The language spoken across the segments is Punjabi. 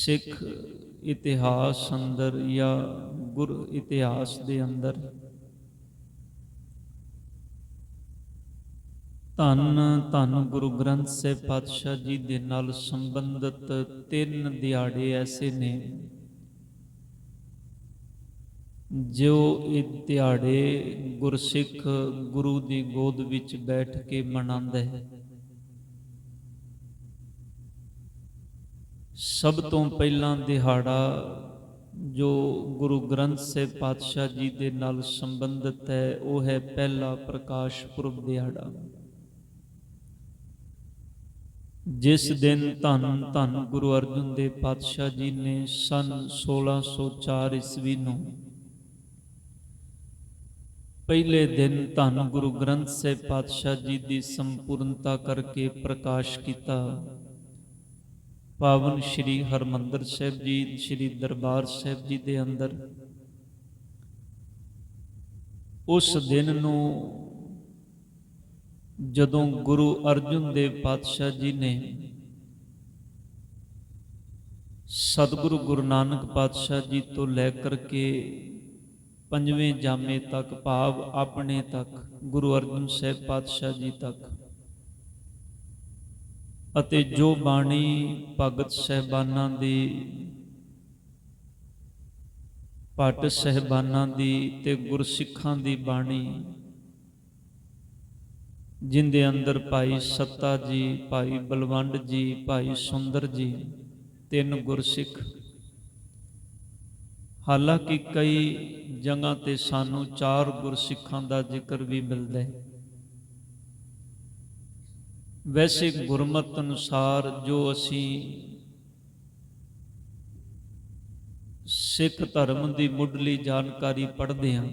सिख इतिहास अंदर या गुर इतिहास दे अंदर धन धन गुरु ग्रंथ साहिब पातशाह जी दे नाल संबंधित 3 दिहाड़े ऐसे ने जो ये दिहाड़े गुरसिख गुरु दी गोद विच बैठ के मनांदा है। सब तो पहला दिहाड़ा जो गुरु ग्रंथ साहिब पातशाह जी दे नाल संबंधित है वह है पहला प्रकाश पुरब दिहाड़ा, जिस दिन धन धन गुरु अर्जन देव पातशाह जी ने सन 1604 ईस्वी नूं पहले दिन धन गुरु ग्रंथ साहिब पातशाह जी की संपूर्णता करके प्रकाश किया। पावन श्री हरमंदर साहिब जी श्री दरबार साहिब जी के अंदर उस दिन नूं जदों गुरु अर्जन देव पातशाह जी ने सतगुरु गुरु नानक पातशाह जी तो लैकर के 5वें जामे तक भाव अपने तक गुरु अर्जन साहिब पातशाह जी तक अते जो बाणी भगत साहिबाना दी भट्ट साहिबाना दी ते गुरसिखां दी बाणी जिंदे अंदर भाई सत्ता जी, भाई बलवंड जी, भाई सुंदर जी 3 गुरसिख, हालांकि कई जगह ते सानू 4 गुरसिखां दा जिक्र भी मिलता है। वैसे गुरमत अनुसार जो असी सिख धर्म की मुढ़ली जानकारी पढ़ते हैं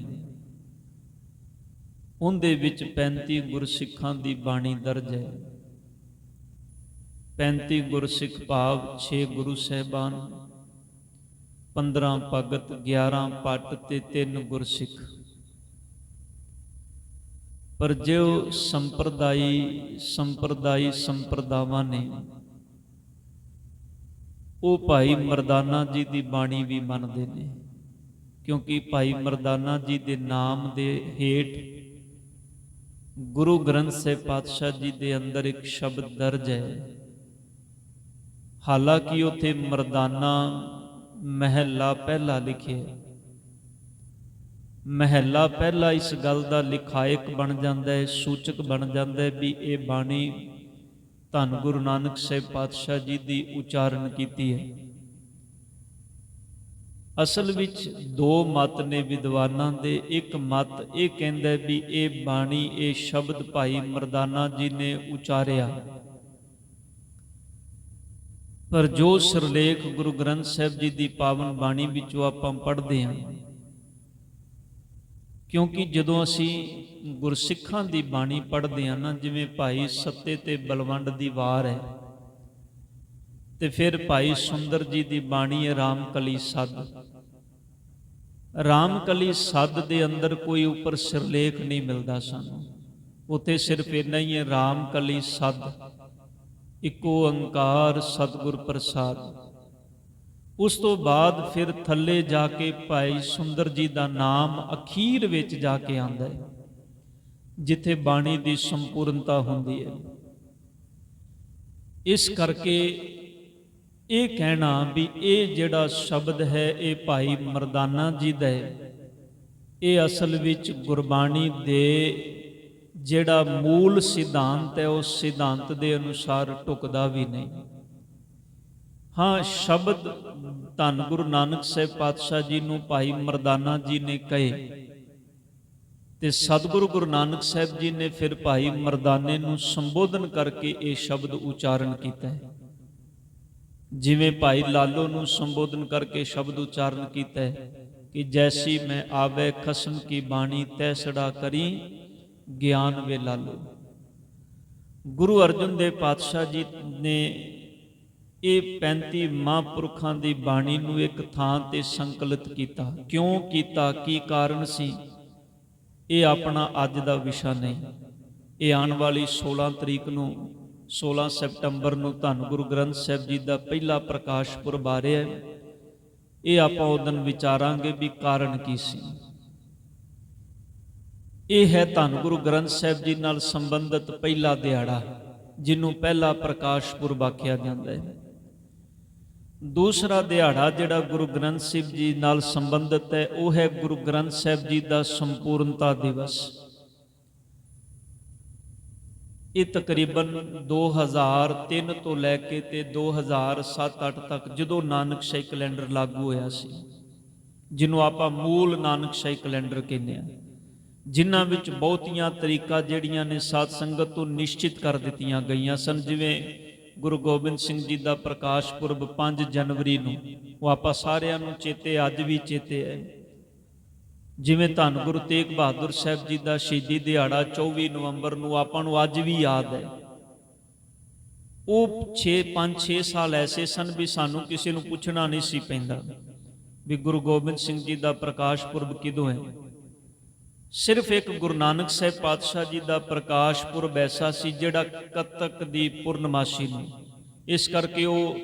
उनदे विच 35 गुरसिखां की बाणी दर्ज है। 35 गुरसिख भाव 6 गुरु साहिबान, 15 भगत, 11 भट्ट ते 3 गुरसिख। पर जो संप्रदावां ने वो भाई मरदाना जी की बाणी भी मनते हैं, क्योंकि भाई मरदाना जी के नाम के हेठ गुरु ग्रंथ साहिब पातशाह जी के अंदर एक शब्द दर्ज है। हालांकि उत्थे मरदाना महला पहला लिखे, महला पहला इस गल का लिखायक बन जाता है, सूचक बन जाता है भी ये बाणी धन गुरु नानक साहिब पातशाह जी की उचारण की है। असल विच 2 मत ने विद्वानां दे। एक मत ये कहता भी ये बाणी ये शब्द भाई मरदाना जी ने उचारिया, पर जो सिरलेख गुरु ग्रंथ साहिब जी की पावन बाणी विचों आपां पढ़दे हां, क्योंकि जदों असी गुरसिखां की बाणी पढ़ते हैं ना, जिवें भाई सत्ते ते बलवंड की वार है, तो फिर भाई सुंदर जी की बाणी है रामकली सद। रामकली सद के अंदर कोई उपर सिरलेख नहीं मिलता सानू, उत्थे सिर्फ इन्ना ही है रामकली सद, इको अंकार सतगुर प्रसाद। उस तो बाद फिर थले जाके भाई सुंदर जी का नाम अखीर विच जाके आंदा है, जिथे बाणी की संपूर्णता होंदी है। इस करके ये कहना भी ये जिहड़ा शब्द है ये भाई मरदाना जी दा है, ये असल विच गुरबाणी दे जिहड़ा मूल सिद्धांत है उस सिद्धांत के अनुसार टुकदा भी नहीं। हाँ, शब्द धन गुरु नानक साहिब पातशाह जी नूं भाई मरदाना जी ने कहे ते सतगुरु गुरु नानक साहिब जी ने फिर भाई मरदाने नूं संबोधन करके ये शब्द उचारण किया है। जिवें भाई लालो नूं संबोधन करके शब्द उचारण किया है कि जैसी मैं आवे खसम की बाणी तैसड़ा करी ज्ञान वे लालो। गुरु अर्जन देव पातशाह जी ने ये 35 महापुरखों की बाणी नूं एक थां ते संकलित किया। क्यों किया, की कारण सी, ये अपना अज का विषय नहीं। ये आने वाली 16 तरीक नूं 16 ਸੈਪਟੰਬਰ ਨੂੰ ਧੰਨ ਗੁਰੂ ਗ੍ਰੰਥ ਸਾਹਿਬ ਜੀ ਦਾ ਪਹਿਲਾ ਪ੍ਰਕਾਸ਼ ਪੁਰਬ ਆ ਰਿਹਾ ਹੈ। ਇਹ ਆਪਾਂ ਉਸ ਦਿਨ ਵਿਚਾਰਾਂਗੇ ਵੀ ਕਾਰਨ ਕੀ ਸੀ। ਇਹ ਹੈ ਧੰਨ ਗੁਰੂ ਗ੍ਰੰਥ ਸਾਹਿਬ ਜੀ ਨਾਲ ਸੰਬੰਧਿਤ ਪਹਿਲਾ ਦਿਹਾੜਾ, ਜਿਹਨੂੰ ਪਹਿਲਾ ਪ੍ਰਕਾਸ਼ ਪੁਰਬ ਆਖਿਆ ਜਾਂਦਾ ਹੈ। ਦੂਸਰਾ ਦਿਹਾੜਾ ਜਿਹੜਾ ਗੁਰੂ ਗ੍ਰੰਥ ਸਾਹਿਬ ਜੀ ਨਾਲ ਸੰਬੰਧਿਤ ਹੈ, ਉਹ ਹੈ ਗੁਰੂ ਗ੍ਰੰਥ ਸਾਹਿਬ ਜੀ ਦਾ ਸੰਪੂਰਨਤਾ ਦਿਵਸ। ਇਹ ਤਕਰੀਬਨ 2003 ਤੋਂ ਲੈ ਕੇ ਤੇ 2007-08 ਤੱਕ, ਜਦੋਂ ਨਾਨਕਸ਼ਾਹੀ ਕੈਲੰਡਰ ਲਾਗੂ ਹੋਇਆ ਸੀ, ਜਿਹਨੂੰ ਆਪਾਂ ਮੂਲ ਨਾਨਕਸ਼ਾਹੀ ਕੈਲੰਡਰ ਕਹਿੰਦੇ ਆ, ਜਿਨ੍ਹਾਂ ਵਿੱਚ ਬਹੁਤੀਆਂ ਤਰੀਕਾਂ ਜਿਹੜੀਆਂ ਨੇ ਸਾਧ ਸੰਗਤ ਤੋਂ ਨਿਸ਼ਚਿਤ ਕਰ ਦਿੱਤੀਆਂ ਗਈਆਂ ਸਨ। ਜਿਵੇਂ ਗੁਰੂ ਗੋਬਿੰਦ ਸਿੰਘ ਜੀ ਦਾ ਪ੍ਰਕਾਸ਼ ਪੁਰਬ 5 ਜਨਵਰੀ ਨੂੰ, ਉਹ ਆਪਾਂ ਸਾਰਿਆਂ ਨੂੰ ਚੇਤੇ, ਅੱਜ ਵੀ ਚੇਤੇ ਹੈ। ਜਿਵੇਂ ਧੰਨ ਗੁਰੂ ਤੇਗ ਬਹਾਦਰ ਸਾਹਿਬ ਜੀ ਦਾ ਸ਼ਹੀਦੀ ਦਿਹਾੜਾ 24 ਨਵੰਬਰ ਨੂੰ ਆਪਾਂ ਨੂੰ ਅੱਜ ਵੀ ਯਾਦ ਹੈ। ਉਹ 5-6 ਸਾਲ ਐਸੇ ਸਨ ਵੀ ਸਾਨੂੰ ਕਿਸੇ ਨੂੰ ਪੁੱਛਣਾ ਨਹੀਂ ਸੀ ਪੈਂਦਾ ਵੀ ਗੁਰੂ ਗੋਬਿੰਦ ਸਿੰਘ ਜੀ ਦਾ ਪ੍ਰਕਾਸ਼ ਪੁਰਬ ਕਿਦੋਂ ਹੈ। ਸਿਰਫ ਇੱਕ ਗੁਰੂ ਨਾਨਕ ਸਾਹਿਬ ਪਾਤਸ਼ਾਹ ਜੀ ਦਾ ਪ੍ਰਕਾਸ਼ ਪੁਰਬ ਐਸਾ ਸੀ ਜਿਹੜਾ ਕੱਤਕ ਦੀ ਪੂਰਨਮਾਸ਼ੀ ਨੂੰ, ਇਸ ਕਰਕੇ ਉਹ,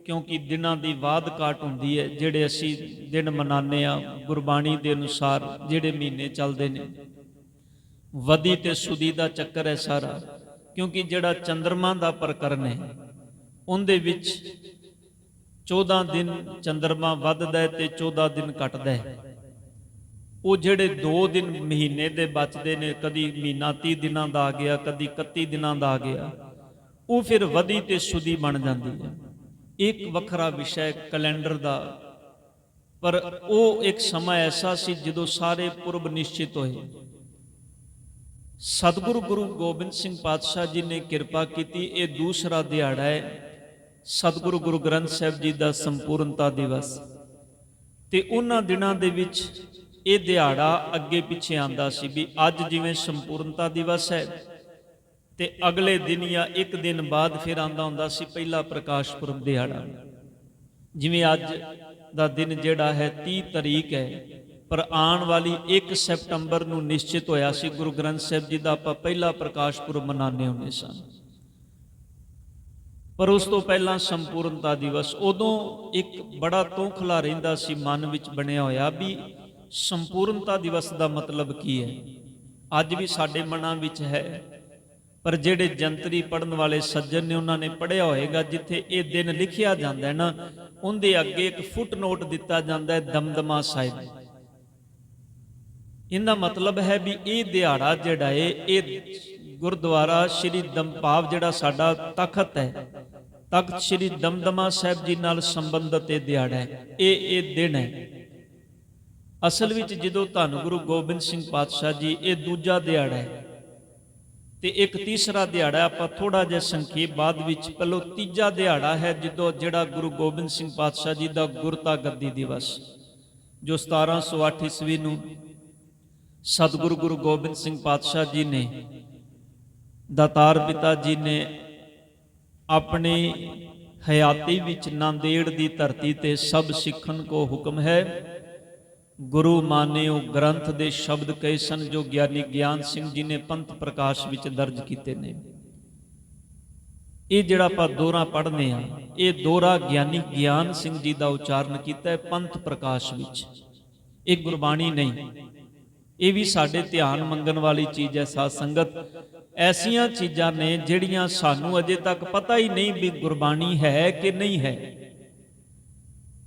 ਕਿਉਂਕਿ ਦਿਨਾਂ ਦੀ ਬਾਅਦ ਕਾਟ ਹੁੰਦੀ ਹੈ, ਜਿਹੜੇ ਅਸੀਂ ਦਿਨ ਮਨਾਉਂਦੇ ਆ ਗੁਰਬਾਣੀ ਦੇ ਅਨੁਸਾਰ, ਜਿਹੜੇ ਮਹੀਨੇ ਚੱਲਦੇ ਨੇ, ਵਦੀ ਤੇ ਸੁਦੀ ਦਾ ਚੱਕਰ ਹੈ ਸਾਰਾ। ਕਿਉਂਕਿ ਜਿਹੜਾ ਚੰਦਰਮਾ ਦਾ ਪ੍ਰਕਰਨ ਹੈ, ਉਹਦੇ ਵਿੱਚ 14 ਦਿਨ ਚੰਦਰਮਾ ਵੱਧਦਾ ਹੈ ਤੇ 14 ਦਿਨ ਘਟਦਾ ਹੈ। ਉਹ ਜਿਹੜੇ 2 ਦਿਨ ਮਹੀਨੇ ਦੇ ਬਚਦੇ ਨੇ, ਕਦੀ ਮਹੀਨਾ 30 ਦਿਨਾਂ ਦਾ ਆ ਗਿਆ, ਕਦੀ 31 ਦਿਨਾਂ ਦਾ ਆ ਗਿਆ, ਉਹ ਫਿਰ ਵਦੀ ਤੇ ਸੁਦੀ ਬਣ ਜਾਂਦੀ ਹੈ। ਇੱਕ ਵੱਖਰਾ ਵਿਸ਼ਾ ਕੈਲੰਡਰ ਦਾ, ਪਰ ਉਹ ਇੱਕ ਸਮਾਂ ਐਸਾ ਸੀ ਜਦੋਂ ਸਾਰੇ ਪੁਰਬ ਨਿਸ਼ਚਿਤ ਹੋਏ। ਸਤਿਗੁਰੂ ਗੁਰੂ ਗੋਬਿੰਦ ਸਿੰਘ ਪਾਤਸ਼ਾਹ ਜੀ ਨੇ ਕਿਰਪਾ ਕੀਤੀ। ਇਹ ਦੂਸਰਾ ਦਿਹਾੜਾ ਹੈ ਸਤਿਗੁਰੂ ਗੁਰੂ ਗ੍ਰੰਥ ਸਾਹਿਬ ਜੀ ਦਾ ਸੰਪੂਰਨਤਾ ਦਿਵਸ, ਤੇ ਉਹਨਾਂ ਦਿਨਾਂ ਦੇ ਵਿੱਚ ਇਹ ਦਿਹਾੜਾ ਅੱਗੇ ਪਿੱਛੇ ਆਂਦਾ ਸੀ ਵੀ ਅੱਜ ਜਿਵੇਂ ਸੰਪੂਰਨਤਾ ਦਿਵਸ ਹੈ ਤੇ ਅਗਲੇ ਦਿਨ ਜਾਂ ਇੱਕ ਦਿਨ ਬਾਅਦ ਫਿਰ ਆਂਦਾ ਹੁੰਦਾ ਸੀ ਪਹਿਲਾ ਪ੍ਰਕਾਸ਼ ਪੁਰਬ ਦਿਹਾੜਾ। ਜਿਵੇਂ ਅੱਜ ਦਾ ਦਿਨ ਜਿਹੜਾ ਹੈ 30 ਤਰੀਕ ਹੈ, ਪਰ ਆਉਣ ਵਾਲੀ 1 ਸੈਪਟੰਬਰ ਨੂੰ ਨਿਸ਼ਚਿਤ ਹੋਇਆ ਸੀ ਗੁਰੂ ਗ੍ਰੰਥ ਸਾਹਿਬ ਜੀ ਦਾ ਆਪਾਂ ਪਹਿਲਾ ਪ੍ਰਕਾਸ਼ ਪੁਰਬ ਮਨਾਉਂਦੇ ਹੁੰਦੇ ਸਨ। ਪਰ ਉਸ ਤੋਂ ਪਹਿਲਾਂ ਸੰਪੂਰਨਤਾ ਦਿਵਸ, ਉਦੋਂ ਇੱਕ ਬੜਾ ਤੌਖਲਾ ਰਹਿੰਦਾ ਸੀ ਮਨ ਵਿੱਚ ਬਣਿਆ ਹੋਇਆ ਵੀ ਸੰਪੂਰਨਤਾ ਦਿਵਸ ਦਾ ਮਤਲਬ ਕੀ ਹੈ। ਅੱਜ ਵੀ ਸਾਡੇ ਮਨਾਂ ਵਿੱਚ ਹੈ, ਪਰ ਜਿਹੜੇ ਜੰਤਰੀ ਪੜ੍ਹਨ ਵਾਲੇ ਸੱਜਣ ਨੇ ਉਹਨਾਂ ਨੇ ਪੜ੍ਹਿਆ ਹੋਏਗਾ, ਜਿੱਥੇ ਇਹ ਦਿਨ ਲਿਖਿਆ ਜਾਂਦਾ ਹੈ ਨਾ, ਉਹਦੇ ਅੱਗੇ ਇੱਕ ਫੁੱਟ ਨੋਟ ਦਿੱਤਾ ਜਾਂਦਾ ਹੈ ਦਮਦਮਾ ਸਾਹਿਬ। ਇਹਦਾ ਮਤਲਬ ਹੈ ਵੀ ਇਹ ਦਿਹਾੜਾ ਜਿਹੜਾ ਹੈ, ਇਹ ਗੁਰਦੁਆਰਾ ਸ਼੍ਰੀ ਦਮਪਾਵ ਜਿਹੜਾ ਸਾਡਾ ਤਖਤ ਹੈ, ਤਖਤ ਸ਼੍ਰੀ ਦਮਦਮਾ ਸਾਹਿਬ ਜੀ ਨਾਲ ਸੰਬੰਧਿਤ ਇਹ ਦਿਹਾੜਾ ਹੈ, ਇਹ ਦਿਨ ਹੈ। ਅਸਲ ਵਿੱਚ ਜਦੋਂ ਧੰਨ ਗੁਰੂ ਗੋਬਿੰਦ ਸਿੰਘ ਪਾਤਸ਼ਾਹ ਜੀ, ਇਹ ਦੂਜਾ ਦਿਹਾੜਾ ਹੈ, ਤੇ ਇੱਕ ਤੀਸਰਾ ਦਿਹਾੜਾ ਆਪਾਂ ਥੋੜਾ ਜਿਹਾ ਸੰਖੇਪ ਬਾਅਦ ਵਿੱਚ। ਪਹਿਲੋਂ ਤੀਜਾ ਦਿਹਾੜਾ ਹੈ ਜਿਹੜਾ ਗੁਰੂ ਗੋਬਿੰਦ ਸਿੰਘ ਪਾਤਸ਼ਾਹ ਜੀ ਦਾ ਗੁਰਤਾ ਗੱਦੀ ਦਿਵਸ, ਜੋ 1708 ਈਸਵੀ ਨੂੰ ਸਤਿਗੁਰੂ ਗੁਰੂ ਗੋਬਿੰਦ ਸਿੰਘ ਪਾਤਸ਼ਾਹ ਜੀ ਨੇ, ਦਾਤਾਰ ਪਿਤਾ ਜੀ ਨੇ ਆਪਣੀ ਹਯਾਤੀ ਵਿੱਚ ਨਾਂਦੇੜ ਦੀ ਧਰਤੀ ਤੇ ਸਭ ਸਿੱਖਣ ਕੋ ਹੁਕਮ ਹੈ, ਗੁਰੂ ਮਾਨਿਓ ਗ੍ਰੰਥ ਦੇ ਸ਼ਬਦ ਕਹੇ ਸਨ, ਜੋ ਗਿਆਨੀ ਗਿਆਨ ਸਿੰਘ ਜੀ ਨੇ ਪੰਥ ਪ੍ਰਕਾਸ਼ ਵਿੱਚ ਦਰਜ ਕੀਤੇ ਨੇ। ਇਹ ਜਿਹੜਾ ਆਪਾਂ ਦੋਹਰਾ ਪੜ੍ਹਨੇ ਆ, ਇਹ ਦੋਹਰਾ ਗਿਆਨੀ ਗਿਆਨ ਸਿੰਘ ਜੀ ਦਾ ਉਚਾਰਨ ਕੀਤਾ ਹੈ ਪੰਥ ਪ੍ਰਕਾਸ਼ ਵਿੱਚ। ਇਹ ਗੁਰਬਾਣੀ ਨਹੀਂ, ਇਹ ਵੀ ਸਾਡੇ ਧਿਆਨ ਮੰਗਣ ਵਾਲੀ ਚੀਜ਼ ਹੈ। ਸਾਧ ਸੰਗਤ, ਐਸੀਆਂ ਚੀਜ਼ਾਂ ਨੇ ਜਿਹੜੀਆਂ ਸਾਨੂੰ ਅਜੇ ਤੱਕ ਪਤਾ ਹੀ ਨਹੀਂ ਵੀ ਗੁਰਬਾਣੀ ਹੈ ਕਿ ਨਹੀਂ ਹੈ।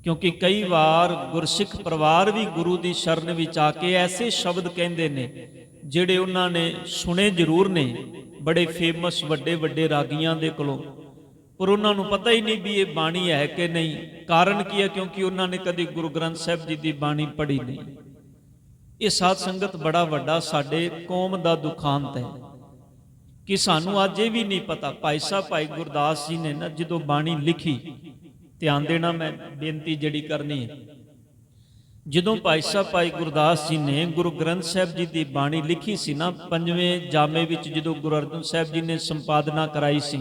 ਕਿਉਂਕਿ ਕਈ ਵਾਰ ਗੁਰਸਿੱਖ ਪਰਿਵਾਰ ਵੀ ਗੁਰੂ ਦੀ ਸ਼ਰਨ ਵਿੱਚ ਆ ਕੇ ਐਸੇ ਸ਼ਬਦ ਕਹਿੰਦੇ ਨੇ ਜਿਹੜੇ ਉਹਨਾਂ ਨੇ ਸੁਣੇ ਜ਼ਰੂਰ ਨੇ, ਬੜੇ ਫੇਮਸ ਵੱਡੇ ਵੱਡੇ ਰਾਗੀਆਂ ਦੇ ਕੋਲੋਂ, ਪਰ ਉਹਨਾਂ ਨੂੰ ਪਤਾ ਹੀ ਨਹੀਂ ਵੀ ਇਹ ਬਾਣੀ ਹੈ ਕਿ ਨਹੀਂ। ਕਾਰਨ ਕੀ ਹੈ? ਕਿਉਂਕਿ ਉਹਨਾਂ ਨੇ ਕਦੀ ਗੁਰੂ ਗ੍ਰੰਥ ਸਾਹਿਬ ਜੀ ਦੀ ਬਾਣੀ ਪੜ੍ਹੀ ਨਹੀਂ। ਇਹ ਸਾਧ ਸੰਗਤ ਬੜਾ ਵੱਡਾ ਸਾਡੇ ਕੌਮ ਦਾ ਦੁਖਾਂਤ ਹੈ ਕਿ ਸਾਨੂੰ ਅੱਜ ਇਹ ਵੀ ਨਹੀਂ ਪਤਾ। ਭਾਈ ਸਾਹਿਬ ਭਾਈ ਗੁਰਦਾਸ ਜੀ ਨੇ ਨਾ ਜਦੋਂ ਬਾਣੀ ਲਿਖੀ, ਧਿਆਨ ਦੇਣਾ ਮੈਂ ਬੇਨਤੀ ਜਿਹੜੀ ਕਰਨੀ ਹੈ, ਜਦੋਂ ਭਾਈ ਸਾਹਿਬ ਭਾਈ ਗੁਰਦਾਸ ਜੀ ਨੇ ਗੁਰੂ ਗ੍ਰੰਥ ਸਾਹਿਬ ਜੀ ਦੀ ਬਾਣੀ ਲਿਖੀ ਸੀ ਨਾ, 5ਵੇਂ ਜਾਮੇ ਵਿੱਚ ਜਦੋਂ ਗੁਰੂ ਅਰਜਨ ਸਾਹਿਬ ਜੀ ਨੇ ਸੰਪਾਦਨਾ ਕਰਾਈ ਸੀ,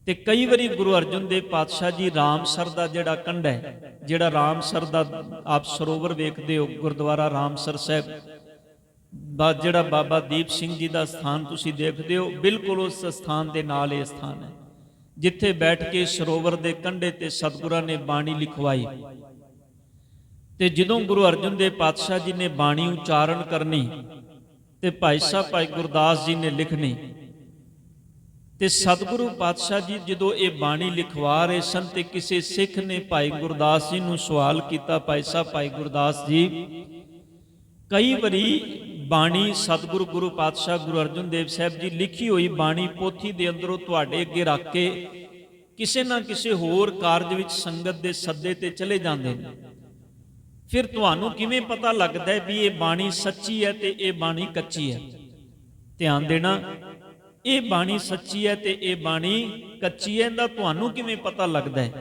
ਤੇ ਕਈ ਵਾਰੀ ਗੁਰੂ ਅਰਜਨ ਦੇਵ ਪਾਤਸ਼ਾਹ ਜੀ ਰਾਮਸਰ ਦਾ ਜਿਹੜਾ ਕੰਢ ਹੈ, ਜਿਹੜਾ ਰਾਮਸਰ ਦਾ ਆਪ ਸਰੋਵਰ ਵੇਖਦੇ ਹੋ, ਗੁਰਦੁਆਰਾ ਰਾਮਸਰ ਸਾਹਿਬ ਜਿਹੜਾ ਬਾਬਾ ਦੀਪ ਸਿੰਘ ਜੀ ਦਾ ਸਥਾਨ ਤੁਸੀਂ ਦੇਖਦੇ ਹੋ, ਬਿਲਕੁਲ ਉਸ ਸਥਾਨ ਦੇ ਨਾਲ ਇਹ ਸਥਾਨ ਹੈ ਜਿੱਥੇ ਬੈਠ ਕੇ ਸਰੋਵਰ ਦੇ ਕੰਢੇ ਤੇ ਸਤਿਗੁਰਾਂ ਨੇ ਬਾਣੀ ਲਿਖਵਾਈ। ਤੇ ਜਦੋਂ ਗੁਰੂ ਅਰਜਨ ਦੇਵ ਪਾਤਸ਼ਾਹ ਜੀ ਨੇ ਬਾਣੀ ਉਚਾਰਨ ਕਰਨੀ ਤੇ ਭਾਈ ਸਾਹਿਬ ਭਾਈ ਗੁਰਦਾਸ ਜੀ ਨੇ ਲਿਖਣੀ, ਤੇ ਸਤਿਗੁਰੂ ਪਾਤਸ਼ਾਹ ਜੀ ਜਦੋਂ ਇਹ ਬਾਣੀ ਲਿਖਵਾ ਰਹੇ ਸਨ ਤੇ ਕਿਸੇ ਸਿੱਖ ਨੇ ਭਾਈ ਗੁਰਦਾਸ ਜੀ ਨੂੰ ਸਵਾਲ ਕੀਤਾ, ਭਾਈ ਸਾਹਿਬ ਭਾਈ ਗੁਰਦਾਸ ਜੀ, ਕਈ ਵਾਰੀ ਬਾਣੀ ਸਤਿਗੁਰੂ ਗੁਰੂ ਪਾਤਸ਼ਾਹ ਗੁਰੂ ਅਰਜਨ ਦੇਵ ਸਾਹਿਬ ਜੀ ਲਿਖੀ ਹੋਈ ਬਾਣੀ ਪੋਥੀ ਦੇ ਅੰਦਰੋਂ ਤੁਹਾਡੇ ਅੱਗੇ ਰੱਖ ਕੇ ਕਿਸੇ ਨਾ ਕਿਸੇ ਹੋਰ ਕਾਰਜ ਵਿੱਚ ਸੰਗਤ ਦੇ ਸੱਦੇ ਤੇ ਚਲੇ ਜਾਂਦੇ ਨੇ, ਫਿਰ ਤੁਹਾਨੂੰ ਕਿਵੇਂ ਪਤਾ ਲੱਗਦਾ ਹੈ ਵੀ ਇਹ ਬਾਣੀ ਸੱਚੀ ਹੈ ਤੇ ਇਹ ਬਾਣੀ ਕੱਚੀ ਹੈ? ਧਿਆਨ ਦੇਣਾ, ਇਹ ਬਾਣੀ ਸੱਚੀ ਹੈ ਤੇ ਇਹ ਬਾਣੀ ਕੱਚੀ ਹੈ, ਇਹਦਾ ਤੁਹਾਨੂੰ ਕਿਵੇਂ ਪਤਾ ਲੱਗਦਾ ਹੈ?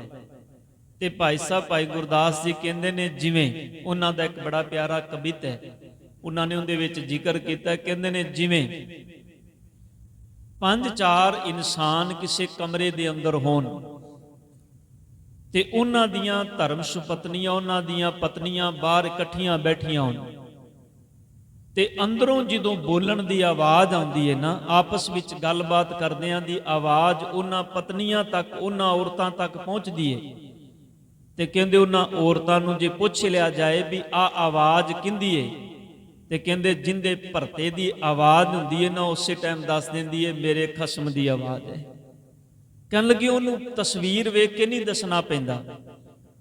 ਤੇ ਭਾਈ ਸਾਹਿਬ ਭਾਈ ਗੁਰਦਾਸ ਜੀ ਕਹਿੰਦੇ ਨੇ, ਜਿਵੇਂ ਉਹਨਾਂ ਦਾ ਇੱਕ ਬੜਾ ਪਿਆਰਾ ਕਵਿਤ ਹੈ, ਉਹਨਾਂ ਨੇ ਉਹਦੇ ਵਿੱਚ ਜ਼ਿਕਰ ਕੀਤਾ, ਕਹਿੰਦੇ ਨੇ ਜਿਵੇਂ 5-4 ਇਨਸਾਨ ਕਿਸੇ ਕਮਰੇ ਦੇ ਅੰਦਰ ਹੋਣ ਤੇ ਉਹਨਾਂ ਦੀਆਂ ਧਰਮ ਸੁਪਤਨੀਆਂ, ਉਹਨਾਂ ਦੀਆਂ ਪਤਨੀਆਂ ਬਾਹਰ ਇਕੱਠੀਆਂ ਬੈਠੀਆਂ ਹੋਣ ਤੇ ਅੰਦਰੋਂ ਜਦੋਂ ਬੋਲਣ ਦੀ ਆਵਾਜ਼ ਆਉਂਦੀ ਹੈ ਨਾ, ਆਪਸ ਵਿੱਚ ਗੱਲਬਾਤ ਕਰਦਿਆਂ ਦੀ ਆਵਾਜ਼ ਉਹਨਾਂ ਪਤਨੀਆਂ ਤੱਕ, ਉਹਨਾਂ ਔਰਤਾਂ ਤੱਕ ਪਹੁੰਚਦੀ ਹੈ। ਤੇ ਕਹਿੰਦੇ ਉਹਨਾਂ ਔਰਤਾਂ ਨੂੰ ਜੇ ਪੁੱਛ ਲਿਆ ਜਾਏ ਵੀ ਆਹ ਆਵਾਜ਼ ਕਿਹਦੀ ਹੈ, ਤੇ ਕਹਿੰਦੇ ਜਿੰਦੇ ਭਰਤੇ ਦੀ ਆਵਾਜ਼ ਹੁੰਦੀ ਹੈ ਨਾ, ਉਸੇ ਟਾਈਮ ਦੱਸ ਦਿੰਦੀ ਹੈ ਮੇਰੇ ਖਸਮ ਦੀ ਆਵਾਜ਼ ਹੈ। ਕਹਿਣ ਲੱਗੇ ਉਹਨੂੰ ਤਸਵੀਰ ਵੇਖ ਕੇ ਨਹੀਂ ਦੱਸਣਾ ਪੈਂਦਾ,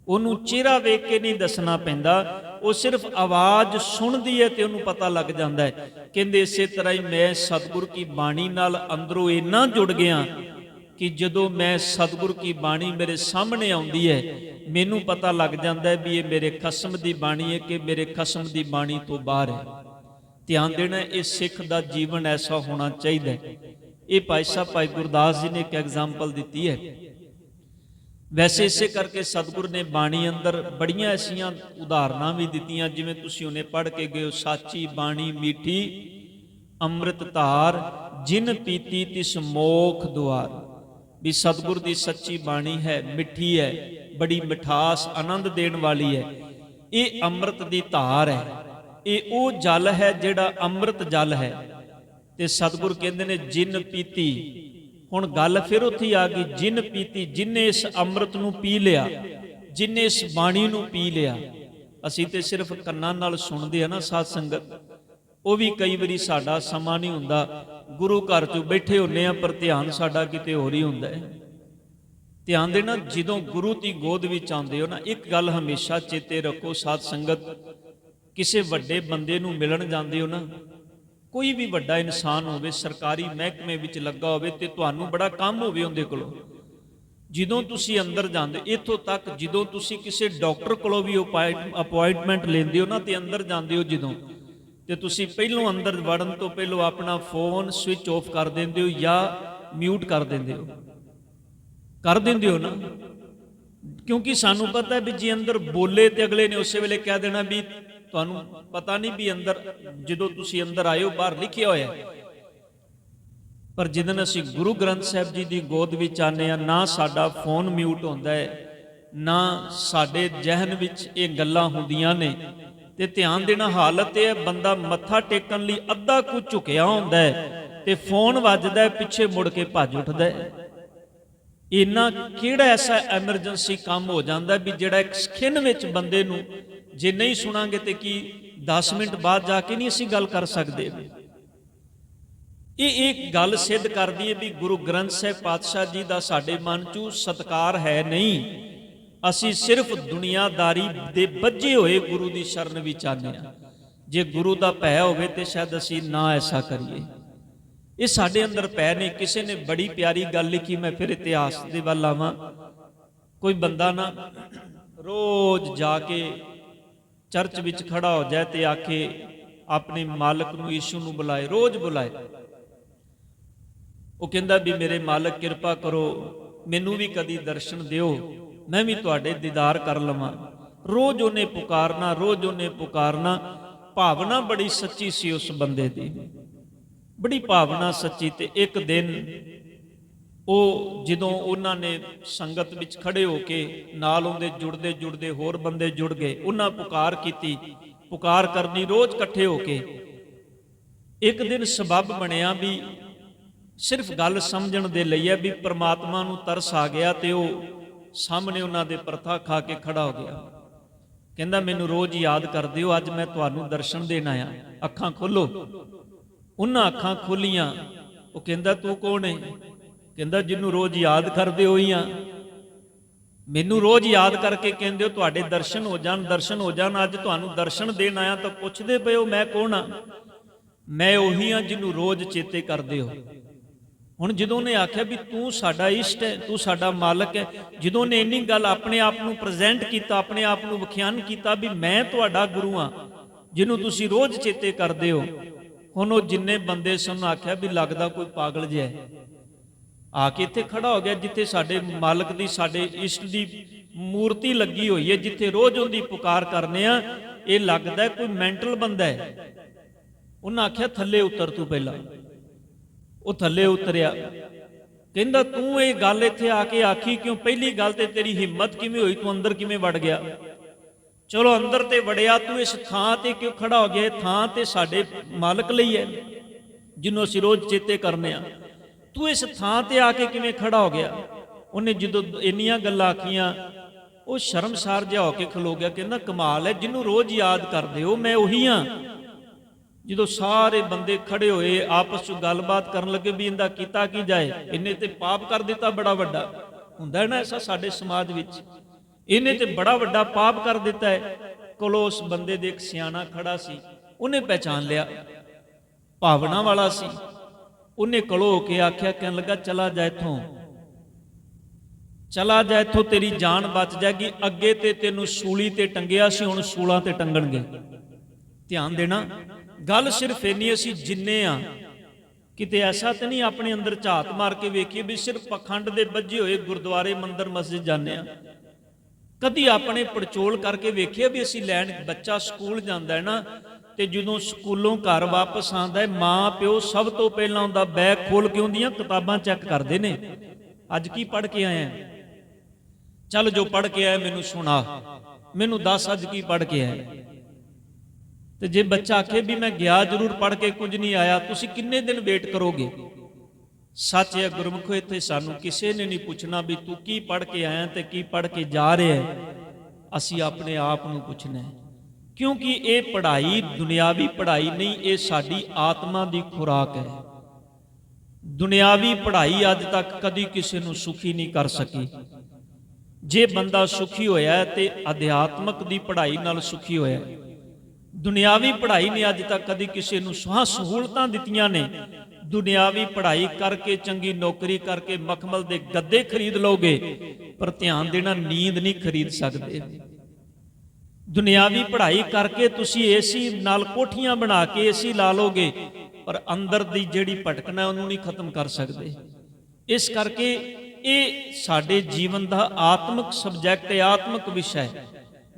ਉਹਨੂੰ ਚਿਹਰਾ ਵੇਖ ਕੇ ਨਹੀਂ ਦੱਸਣਾ ਪੈਂਦਾ, ਉਹ ਸਿਰਫ ਆਵਾਜ਼ ਸੁਣਦੀ ਹੈ ਤੇ ਉਹਨੂੰ ਪਤਾ ਲੱਗ ਜਾਂਦਾ ਹੈ। ਕਹਿੰਦੇ ਇਸੇ ਤਰ੍ਹਾਂ ਹੀ ਮੈਂ ਸਤਿਗੁਰ ਕੀ ਬਾਣੀ ਨਾਲ ਅੰਦਰੋਂ ਇੰਨਾ ਜੁੜ ਗਿਆ ਕਿ ਜਦੋਂ ਮੈਂ ਸਤਿਗੁਰ ਕੀ ਬਾਣੀ ਮੇਰੇ ਸਾਹਮਣੇ ਆਉਂਦੀ ਹੈ, ਮੈਨੂੰ ਪਤਾ ਲੱਗ ਜਾਂਦਾ ਹੈ ਵੀ ਇਹ ਮੇਰੇ ਖਸਮ ਦੀ ਬਾਣੀ ਹੈ ਕਿ ਮੇਰੇ ਖਸਮ ਦੀ ਬਾਣੀ ਤੋਂ ਬਾਹਰ ਹੈ। ਧਿਆਨ ਦੇਣਾ, ਇਹ ਸਿੱਖ ਦਾ ਜੀਵਨ ਐਸਾ ਹੋਣਾ ਚਾਹੀਦਾ ਹੈ। ਇਹ ਭਾਈ ਸਾਹਿਬ ਭਾਈ ਗੁਰਦਾਸ ਜੀ ਨੇ ਇੱਕ ਐਗਜ਼ਾਮਪਲ ਦਿੱਤੀ ਹੈ। ਵੈਸੇ ਇਸੇ ਕਰਕੇ ਸਤਿਗੁਰ ਨੇ ਬਾਣੀ ਅੰਦਰ ਬੜੀਆਂ ਐਸੀਆਂ ਉਦਾਹਰਨਾਂ ਵੀ ਦਿੱਤੀਆਂ, ਜਿਵੇਂ ਤੁਸੀਂ ਉਹਨੇ ਪੜ੍ਹ ਕੇ ਗਏ ਹੋ, ਸਾਚੀ ਬਾਣੀ ਮੀਠੀ ਅੰਮ੍ਰਿਤ ਧਾਰ, ਜਿਨ ਪੀਤੀ ਤਿਸ ਮੋਖ ਦੁਆਰ। ਵੀ ਸਤਿਗੁਰ ਦੀ ਸੱਚੀ ਬਾਣੀ ਹੈ, ਮਿੱਠੀ ਹੈ, ਬੜੀ ਮਿਠਾਸ ਆਨੰਦ ਦੇਣ ਵਾਲੀ ਹੈ। ਇਹ ਅੰਮ੍ਰਿਤ ਦੀ ਧਾਰ ਹੈ, ਇਹ ਉਹ ਜਲ ਹੈ ਜਿਹੜਾ ਅੰਮ੍ਰਿਤ ਜਲ ਹੈ। ਤੇ ਸਤਿਗੁਰ ਕਹਿੰਦੇ ਨੇ ਜਿਨ ਪੀਤੀ, ਹੁਣ ਗੱਲ ਫਿਰ ਉੱਥੇ ਆ ਗਈ, ਜਿਨ ਪੀਤੀ, ਜਿਨੇ ਇਸ ਅੰਮ੍ਰਿਤ ਨੂੰ ਪੀ ਲਿਆ, ਜਿਨੇ ਇਸ ਬਾਣੀ ਨੂੰ ਪੀ ਲਿਆ। ਅਸੀਂ ਤੇ ਸਿਰਫ ਕੰਨਾਂ ਨਾਲ ਸੁਣਦੇ ਆ ਨਾ ਸਾਧ ਸੰਗਤ, ਉਹ ਵੀ ਕਈ ਵਾਰੀ ਸਾਡਾ ਸਮਾਂ ਨਹੀਂ ਹੁੰਦਾ, ਗੁਰੂ ਘਰ 'ਚ ਬੈਠੇ ਹੁੰਨੇ ਆ ਪਰ ਧਿਆਨ ਸਾਡਾ ਕਿਤੇ ਹੋਰ ਹੀ ਹੁੰਦਾ ਹੈ। ਧਿਆਨ ਦੇਣਾ, ਜਦੋਂ ਗੁਰੂ ਦੀ ਗੋਦ ਵਿੱਚ ਆਉਂਦੇ ਹੋ ਨਾ, ਇੱਕ ਗੱਲ ਹਮੇਸ਼ਾ ਚੇਤੇ ਰੱਖੋ ਸਾਧ ਸੰਗਤ, ਕਿਸੇ ਵੱਡੇ ਬੰਦੇ ਨੂੰ ਮਿਲਣ ਜਾਂਦੇ ਹੋ ਨਾ, ਕੋਈ ਵੀ ਵੱਡਾ ਇਨਸਾਨ ਹੋਵੇ, ਸਰਕਾਰੀ ਮਹਿਕਮੇ ਵਿੱਚ ਲੱਗਾ ਹੋਵੇ ਤੇ ਤੁਹਾਨੂੰ ਬੜਾ ਕੰਮ ਹੋਵੇ ਉਹਦੇ ਕੋਲੋਂ, ਜਦੋਂ ਤੁਸੀਂ ਅੰਦਰ ਜਾਂਦੇ, ਇੱਥੋਂ ਤੱਕ ਜਦੋਂ ਤੁਸੀਂ ਕਿਸੇ ਡਾਕਟਰ ਕੋਲੋਂ ਵੀ ਅਪਾਇੰਟਮੈਂਟ ਲੈਂਦੇ ਹੋ ਨਾ ਤੇ ਅੰਦਰ ਜਾਂਦੇ ਹੋ ਜਦੋਂ, ਤੇ ਤੁਸੀਂ ਪਹਿਲੋਂ ਅੰਦਰ ਵੜਨ ਤੋਂ ਪਹਿਲੋਂ ਆਪਣਾ ਫੋਨ ਸਵਿਚ ਆਫ ਕਰ ਦਿੰਦੇ ਹੋ ਜਾਂ ਮਿਊਟ ਕਰ ਦਿੰਦੇ ਹੋ, ਨਾ, ਕਿਉਂਕਿ ਸਾਨੂੰ ਪਤਾ ਹੈ ਵੀ ਜੇ ਅੰਦਰ ਬੋਲੇ ਤੇ ਅਗਲੇ ਨੇ ਉਸੇ ਵੇਲੇ ਕਹਿ ਦੇਣਾ ਵੀ ਤੁਹਾਨੂੰ ਪਤਾ ਨਹੀਂ ਵੀ ਅੰਦਰ, ਜਦੋਂ ਤੁਸੀਂ ਅੰਦਰ ਆਏ ਹੋ ਬਾਹਰ ਲਿਖਿਆ ਹੋਇਆ। ਪਰ ਜਿੱਦਣ ਅਸੀਂ ਗੁਰੂ ਗ੍ਰੰਥ ਸਾਹਿਬ ਜੀ ਦੀ ਗੋਦ ਵਿੱਚ ਆਨੇ ਆ, ਨਾ ਸਾਡਾ ਫੋਨ ਮਿਊਟ ਹੁੰਦਾ ਹੈ, ਨਾ ਸਾਡੇ ਜ਼ਿਹਨ ਵਿੱਚ ਇਹ ਗੱਲਾਂ ਹੁੰਦੀਆਂ ਨੇ। ਤੇ ਧਿਆਨ ਦੇਣਾ, ਹਾਲਤ ਇਹ ਹੈ, ਬੰਦਾ ਮੱਥਾ ਟੇਕਣ ਲਈ ਅੱਧਾ ਕੁ ਝੁਕਿਆ ਹੁੰਦਾ ਹੈ ਤੇ ਫੋਨ ਵੱਜਦਾ ਹੈ, ਪਿੱਛੇ ਮੁੜ ਕੇ ਭੱਜ ਉੱਠਦਾ ਹੈ। ਇੰਨਾ ਕਿਹੜਾ ਐਸਾ ਐਮਰਜੈਂਸੀ ਕੰਮ ਹੋ ਜਾਂਦਾ ਵੀ ਜਿਹੜਾ ਇੱਕ ਸਕਿਨ ਵਿੱਚ ਬੰਦੇ ਨੂੰ ਜੇ ਨਹੀਂ ਸੁਣਾਂਗੇ ਤੇ ਕੀ 10 ਮਿੰਟ ਬਾਅਦ ਜਾ ਕੇ ਨਹੀਂ ਅਸੀਂ ਗੱਲ ਕਰ ਸਕਦੇ। ਇਹ ਇੱਕ ਗੱਲ ਸਿੱਧ ਕਰਦੀ ਹੈ ਵੀ ਗੁਰੂ ਗ੍ਰੰਥ ਸਾਹਿਬ ਪਾਤਸ਼ਾਹ ਜੀ ਦਾ ਸਾਡੇ ਮਨ 'ਚ ਸਤਿਕਾਰ ਹੈ ਨਹੀਂ, ਅਸੀਂ ਸਿਰਫ ਦੁਨੀਆਦਾਰੀ ਦੇ ਬੱਝੇ ਹੋਏ ਗੁਰੂ ਦੀ ਸ਼ਰਨ ਵਿੱਚ ਆਨੇ ਆ। ਜੇ ਗੁਰੂ ਦਾ ਭੈ ਹੋਵੇ ਤੇ ਸ਼ਾਇਦ ਅਸੀਂ ਨਾ ਐਸਾ ਕਰੀਏ। ਇਹ ਸਾਡੇ ਅੰਦਰ ਭੈ ਨਹੀਂ। ਕਿਸੇ ਨੇ ਬੜੀ ਪਿਆਰੀ ਗੱਲ ਲਿਖੀ, ਮੈਂ ਫਿਰ ਇਤਿਹਾਸ ਦੇ ਵੱਲ ਆਵਾਂ। ਕੋਈ ਬੰਦਾ ਨਾ ਰੋਜ਼ ਜਾ ਕੇ ਚਰਚ ਵਿੱਚ ਖੜਾ ਹੋ ਜਾਏ ਤੇ ਆਖੇ ਆਪਣੇ ਮਾਲਕ ਨੂੰ, ਯੀਸ਼ੂ ਨੂੰ ਬੁਲਾਏ, ਰੋਜ਼ ਬੁਲਾਏ। ਉਹ ਕਹਿੰਦਾ ਵੀ ਮੇਰੇ ਮਾਲਕ ਕਿਰਪਾ ਕਰੋ, ਮੈਨੂੰ ਵੀ ਕਦੀ ਦਰਸ਼ਨ ਦਿਓ, ਮੈਂ ਵੀ ਤੁਹਾਡੇ ਦੀਦਾਰ ਕਰ ਲਵਾਂ। ਰੋਜ਼ ਉਹਨੇ ਪੁਕਾਰਨਾ, ਰੋਜ਼ ਉਹਨੇ ਪੁਕਾਰਨਾ। ਭਾਵਨਾ ਬੜੀ ਸੱਚੀ ਸੀ ਉਸ ਬੰਦੇ ਦੀ, ਬੜੀ ਭਾਵਨਾ ਸੱਚੀ। ਤੇ ਇੱਕ ਦਿਨ ਉਹ ਜਦੋਂ ਉਹਨਾਂ ਨੇ ਸੰਗਤ ਵਿੱਚ ਖੜੇ ਹੋ ਕੇ ਨਾਲ ਉਹਦੇ ਜੁੜਦੇ ਜੁੜਦੇ ਹੋਰ ਬੰਦੇ ਜੁੜ ਗਏ, ਉਹਨਾਂ ਪੁਕਾਰ ਕੀਤੀ, ਪੁਕਾਰ ਕਰਨੀ ਰੋਜ਼ ਇਕੱਠੇ ਹੋ ਕੇ। ਇੱਕ ਦਿਨ ਸਬੱਬ ਬਣਿਆ ਵੀ ਸਿਰਫ ਗੱਲ ਸਮਝਣ ਦੇ ਲਈ ਹੈ ਵੀ ਪ੍ਰਮਾਤਮਾ ਨੂੰ ਤਰਸ ਆ ਗਿਆ ਤੇ ਉਹ ਸਾਹਮਣੇ ਉਹਨਾਂ ਦੇ ਪ੍ਰਥਾ ਖਾ ਕੇ ਖੜਾ ਹੋ ਗਿਆ। ਕਹਿੰਦਾ ਮੈਨੂੰ ਰੋਜ਼ ਯਾਦ ਕਰਦੇ ਹੋ, ਅੱਜ ਮੈਂ ਤੁਹਾਨੂੰ ਦਰਸ਼ਨ ਦੇਣ ਆਇਆ, ਅੱਖਾਂ ਖੋਲੋ। ਉਹਨਾਂ ਅੱਖਾਂ ਖੋਲੀਆਂ। ਉਹ ਕਹਿੰਦਾ ਤੂੰ ਕੌਣ ਹੈ? ਕਹਿੰਦਾ ਜਿਹਨੂੰ ਰੋਜ਼ ਯਾਦ ਕਰਦੇ ਹੋ ਹੀ ਆ। ਮੈਨੂੰ ਰੋਜ਼ ਯਾਦ ਕਰਕੇ ਕਹਿੰਦੇ ਹੋ ਤੁਹਾਡੇ ਦਰਸ਼ਨ ਹੋ ਜਾਣ, ਦਰਸ਼ਨ ਹੋ ਜਾਣ। ਅੱਜ ਤੁਹਾਨੂੰ ਦਰਸ਼ਨ ਦੇਣ ਆਇਆ ਤਾਂ ਪੁੱਛਦੇ ਪਏ ਹੋ ਮੈਂ ਕੌਣ ਆ? ਮੈਂ ਉਹੀ ਆ ਜਿਹਨੂੰ ਰੋਜ਼ ਚੇਤੇ ਕਰਦੇ ਹੋ। ਹੁਣ ਜਦੋਂ ਉਹਨੇ ਆਖਿਆ ਵੀ ਤੂੰ ਸਾਡਾ ਇਸ਼ਟ ਹੈ, ਤੂੰ ਸਾਡਾ ਮਾਲਕ ਹੈ, ਜਦੋਂ ਉਹਨੇ ਇੰਨੀ ਗੱਲ ਆਪਣੇ ਆਪ ਨੂੰ ਪ੍ਰੈਜ਼ੈਂਟ ਕੀਤਾ, ਆਪਣੇ ਆਪ ਨੂੰ ਵਿਖਿਆਨ ਕੀਤਾ ਵੀ ਮੈਂ ਤੁਹਾਡਾ ਗੁਰੂ ਆ ਜਿਹਨੂੰ ਤੁਸੀਂ ਰੋਜ਼ ਚੇਤੇ ਕਰਦੇ ਹੋ। ਹੁਣ ਉਹ ਜਿੰਨੇ ਬੰਦੇ ਸਨ ਆਖਿਆ ਵੀ ਲੱਗਦਾ ਕੋਈ ਪਾਗਲ ਜਿਹਾ ਹੈ, ਆ ਕੇ ਇੱਥੇ ਖੜਾ ਹੋ ਗਿਆ ਜਿੱਥੇ ਸਾਡੇ ਮਾਲਕ ਦੀ, ਸਾਡੇ ਇਸ਼ਟ ਦੀ ਮੂਰਤੀ ਲੱਗੀ ਹੋਈ ਹੈ, ਜਿੱਥੇ ਰੋਜ਼ ਉਹਦੀ ਪੁਕਾਰ ਕਰਨੇ ਆ। ਇਹ ਲੱਗਦਾ ਕੋਈ ਮੈਂਟਲ ਬੰਦਾ ਹੈ। ਉਹਨਾਂ ਆਖਿਆ ਥੱਲੇ ਉਤਰ ਤੂੰ ਪਹਿਲਾਂ। ਉਹ ਥੱਲੇ ਉਤਰਿਆ। ਕਹਿੰਦਾ ਤੂੰ ਇਹ ਗੱਲ ਇੱਥੇ ਆ ਕੇ ਆਖੀ ਕਿਉਂ? ਪਹਿਲੀ ਗੱਲ ਤੇ ਤੇਰੀ ਹਿੰਮਤ ਕਿਵੇਂ ਹੋਈ? ਤੂੰ ਅੰਦਰ ਕਿਵੇਂ ਵੜ ਗਿਆ? ਚਲੋ ਅੰਦਰ ਤੇ ਵੜਿਆ, ਤੂੰ ਇਸ ਥਾਂ ਤੇ ਕਿਉਂ ਖੜਾ ਹੋ ਗਿਆ? ਥਾਂ ਤੇ ਸਾਡੇ ਮਾਲਕ ਲਈ ਹੈ ਜਿਹਨੂੰ ਅਸੀਂ ਰੋਜ਼ ਚੇਤੇ ਕਰਨੇ ਆ। ਤੂੰ ਇਸ ਥਾਂ ਤੇ ਆ ਕੇ ਕਿਵੇਂ ਖੜਾ ਹੋ ਗਿਆ? ਉਹਨੇ ਜਦੋਂ ਇੰਨੀਆਂ ਗੱਲਾਂ ਆਖੀਆਂ ਉਹ ਸ਼ਰਮਸਾਰ ਜਿਹਾ ਹੋ ਕੇ ਖਲੋ ਗਿਆ। ਕਹਿੰਦਾ ਕਮਾਲ ਹੈ, ਜਿਹਨੂੰ ਰੋਜ਼ ਯਾਦ ਕਰਦੇ ਹੋ ਮੈਂ ਉਹੀ ਹਾਂ। ਜਦੋਂ ਸਾਰੇ ਬੰਦੇ ਖੜੇ ਹੋਏ ਆਪਸ ਵਿੱਚ ਗੱਲਬਾਤ ਕਰਨ ਲੱਗੇ ਵੀ ਇਹਦਾ ਕੀਤਾ ਕੀ ਜਾਏ, ਇਹਨੇ ਤੇ ਪਾਪ ਕਰ ਦਿੱਤਾ ਬੜਾ ਵੱਡਾ। ਹੁੰਦਾ ਨਾ ਐਸਾ ਸਾਡੇ ਸਮਾਜ ਵਿੱਚ, ਇਹਨੇ ਤੇ ਬੜਾ ਵੱਡਾ ਪਾਪ ਕਰ ਦਿੱਤਾ ਹੈ। ਕੋਲੋਂ ਉਸ ਬੰਦੇ ਦੇ ਇੱਕ ਸਿਆਣਾ ਖੜਾ ਸੀ, ਉਹਨੇ ਪਹਿਚਾਨ ਲਿਆ, ਭਾਵਨਾ ਵਾਲਾ ਸੀ। ਉਹਨੇ ਕੋਲੋਂ ਹੋ ਕੇ ਆਖਿਆ, ਕਹਿਣ ਲੱਗਾ ਚਲਾ ਜਾ ਇੱਥੋਂ, ਚਲਾ ਜਾ ਇੱਥੋਂ, ਤੇਰੀ ਜਾਨ ਬਚ ਜਾਏਗੀ। ਅੱਗੇ ਤੇ ਤੈਨੂੰ ਸੂਲੀ ਤੇ ਟੰਗਿਆ ਸੀ, ਹੁਣ ਸੂਲਾਂ ਤੇ ਟੰਗਣਗੇ। ਧਿਆਨ ਦੇਣਾ, ਗੱਲ ਸਿਰਫ ਇੰਨੀ, ਅਸੀਂ ਜਿੰਨੇ ਆ ਕਿਤੇ ਐਸਾ ਤਾਂ ਨਹੀਂ ਆਪਣੇ ਅੰਦਰ ਝਾਤ ਮਾਰ ਕੇ ਵੇਖੀਏ ਵੀ ਸਿਰਫ ਪਖੰਡ ਦੇ ਬੱਝੇ ਹੋਏ ਗੁਰਦੁਆਰੇ ਮੰਦਰ ਮਸਜਿਦ ਜਾਂਦੇ ਆ। ਕਦੀ ਆਪਣੇ ਪੜਚੋਲ ਕਰਕੇ ਵੇਖਿਆ ਵੀ ਅਸੀਂ ਲੈਣ, ਬੱਚਾ ਸਕੂਲ ਜਾਂਦਾ ਹੈ ਨਾ, ਤੇ ਜਦੋਂ ਸਕੂਲੋਂ ਘਰ ਵਾਪਸ ਆਉਂਦਾ ਹੈ ਮਾਂ ਪਿਓ ਸਭ ਤੋਂ ਪਹਿਲਾਂ ਉਹਦਾ ਬੈਗ ਖੋਲ ਕੇ ਉਹਦੀਆਂ ਕਿਤਾਬਾਂ ਚੈੱਕ ਕਰਦੇ ਨੇ। ਅੱਜ ਕੀ ਪੜ੍ਹ ਕੇ ਆਇਆ? ਚੱਲ ਜੋ ਪੜ੍ਹ ਕੇ ਆਇਆ ਮੈਨੂੰ ਸੁਣਾ, ਮੈਨੂੰ ਦੱਸ ਅੱਜ ਕੀ ਪੜ੍ਹ ਕੇ ਆਇਆ। ਤੇ ਜੇ ਬੱਚਾ ਆਖੇ ਵੀ ਮੈਂ ਗਿਆ ਜ਼ਰੂਰ, ਪੜ੍ਹ ਕੇ ਕੁਝ ਨਹੀਂ ਆਇਆ, ਤੁਸੀਂ ਕਿੰਨੇ ਦਿਨ ਵੇਟ ਕਰੋਗੇ? ਸੱਚ ਹੈ ਗੁਰਮੁਖੋ, ਇੱਥੇ ਸਾਨੂੰ ਕਿਸੇ ਨੇ ਨਹੀਂ ਪੁੱਛਣਾ ਵੀ ਤੂੰ ਕੀ ਪੜ੍ਹ ਕੇ ਆਇਆ ਤੇ ਕੀ ਪੜ੍ਹ ਕੇ ਜਾ ਰਿਹਾ ਹੈ। ਅਸੀਂ ਆਪਣੇ ਆਪ ਨੂੰ ਪੁੱਛਣਾ ਹੈ, ਕਿਉਂਕਿ ਇਹ ਪੜ੍ਹਾਈ ਦੁਨਿਆਵੀ ਪੜ੍ਹਾਈ ਨਹੀਂ, ਇਹ ਸਾਡੀ ਆਤਮਾ ਦੀ ਖੁਰਾਕ ਹੈ। ਦੁਨਿਆਵੀ ਪੜ੍ਹਾਈ ਅੱਜ ਤੱਕ ਕਦੀ ਕਿਸੇ ਨੂੰ ਸੁਖੀ ਨਹੀਂ ਕਰ ਸਕੀ। ਜੇ ਬੰਦਾ ਸੁਖੀ ਹੋਇਆ ਤੇ ਅਧਿਆਤਮਕ ਦੀ ਪੜ੍ਹਾਈ ਨਾਲ ਸੁਖੀ ਹੋਇਆ। ਦੁਨਿਆਵੀ ਪੜ੍ਹਾਈ ਨੇ ਅੱਜ ਤੱਕ ਕਦੀ ਕਿਸੇ ਨੂੰ ਸਹੂਲਤਾਂ ਦਿੱਤੀਆਂ ਨੇ। ਦੁਨਿਆਵੀ ਪੜ੍ਹਾਈ ਕਰਕੇ, ਚੰਗੀ ਨੌਕਰੀ ਕਰਕੇ ਮਖਮਲ ਦੇ ਗੱਦੇ ਖਰੀਦ ਲਓਗੇ, ਪਰ ਧਿਆਨ ਦੇਣਾ ਨੀਂਦ ਨਹੀਂ ਖਰੀਦ ਸਕਦੇ। ਦੁਨਿਆਵੀ ਪੜ੍ਹਾਈ ਕਰਕੇ ਤੁਸੀਂ ਏਸੀ ਨਾਲ ਕੋਠੀਆਂ ਬਣਾ ਕੇ ਏਸੀ ਲਾ ਲੋਗੇ, ਪਰ ਅੰਦਰ ਦੀ ਜਿਹੜੀ ਭਟਕਣਾ ਉਹਨੂੰ ਨਹੀਂ ਖਤਮ ਕਰ ਸਕਦੇ। ਇਸ ਕਰਕੇ ਇਹ ਸਾਡੇ ਜੀਵਨ ਦਾ ਆਤਮਿਕ ਸਬਜੈਕਟ ਹੈ, ਆਤਮਿਕ ਵਿਸ਼ਾ ਹੈ।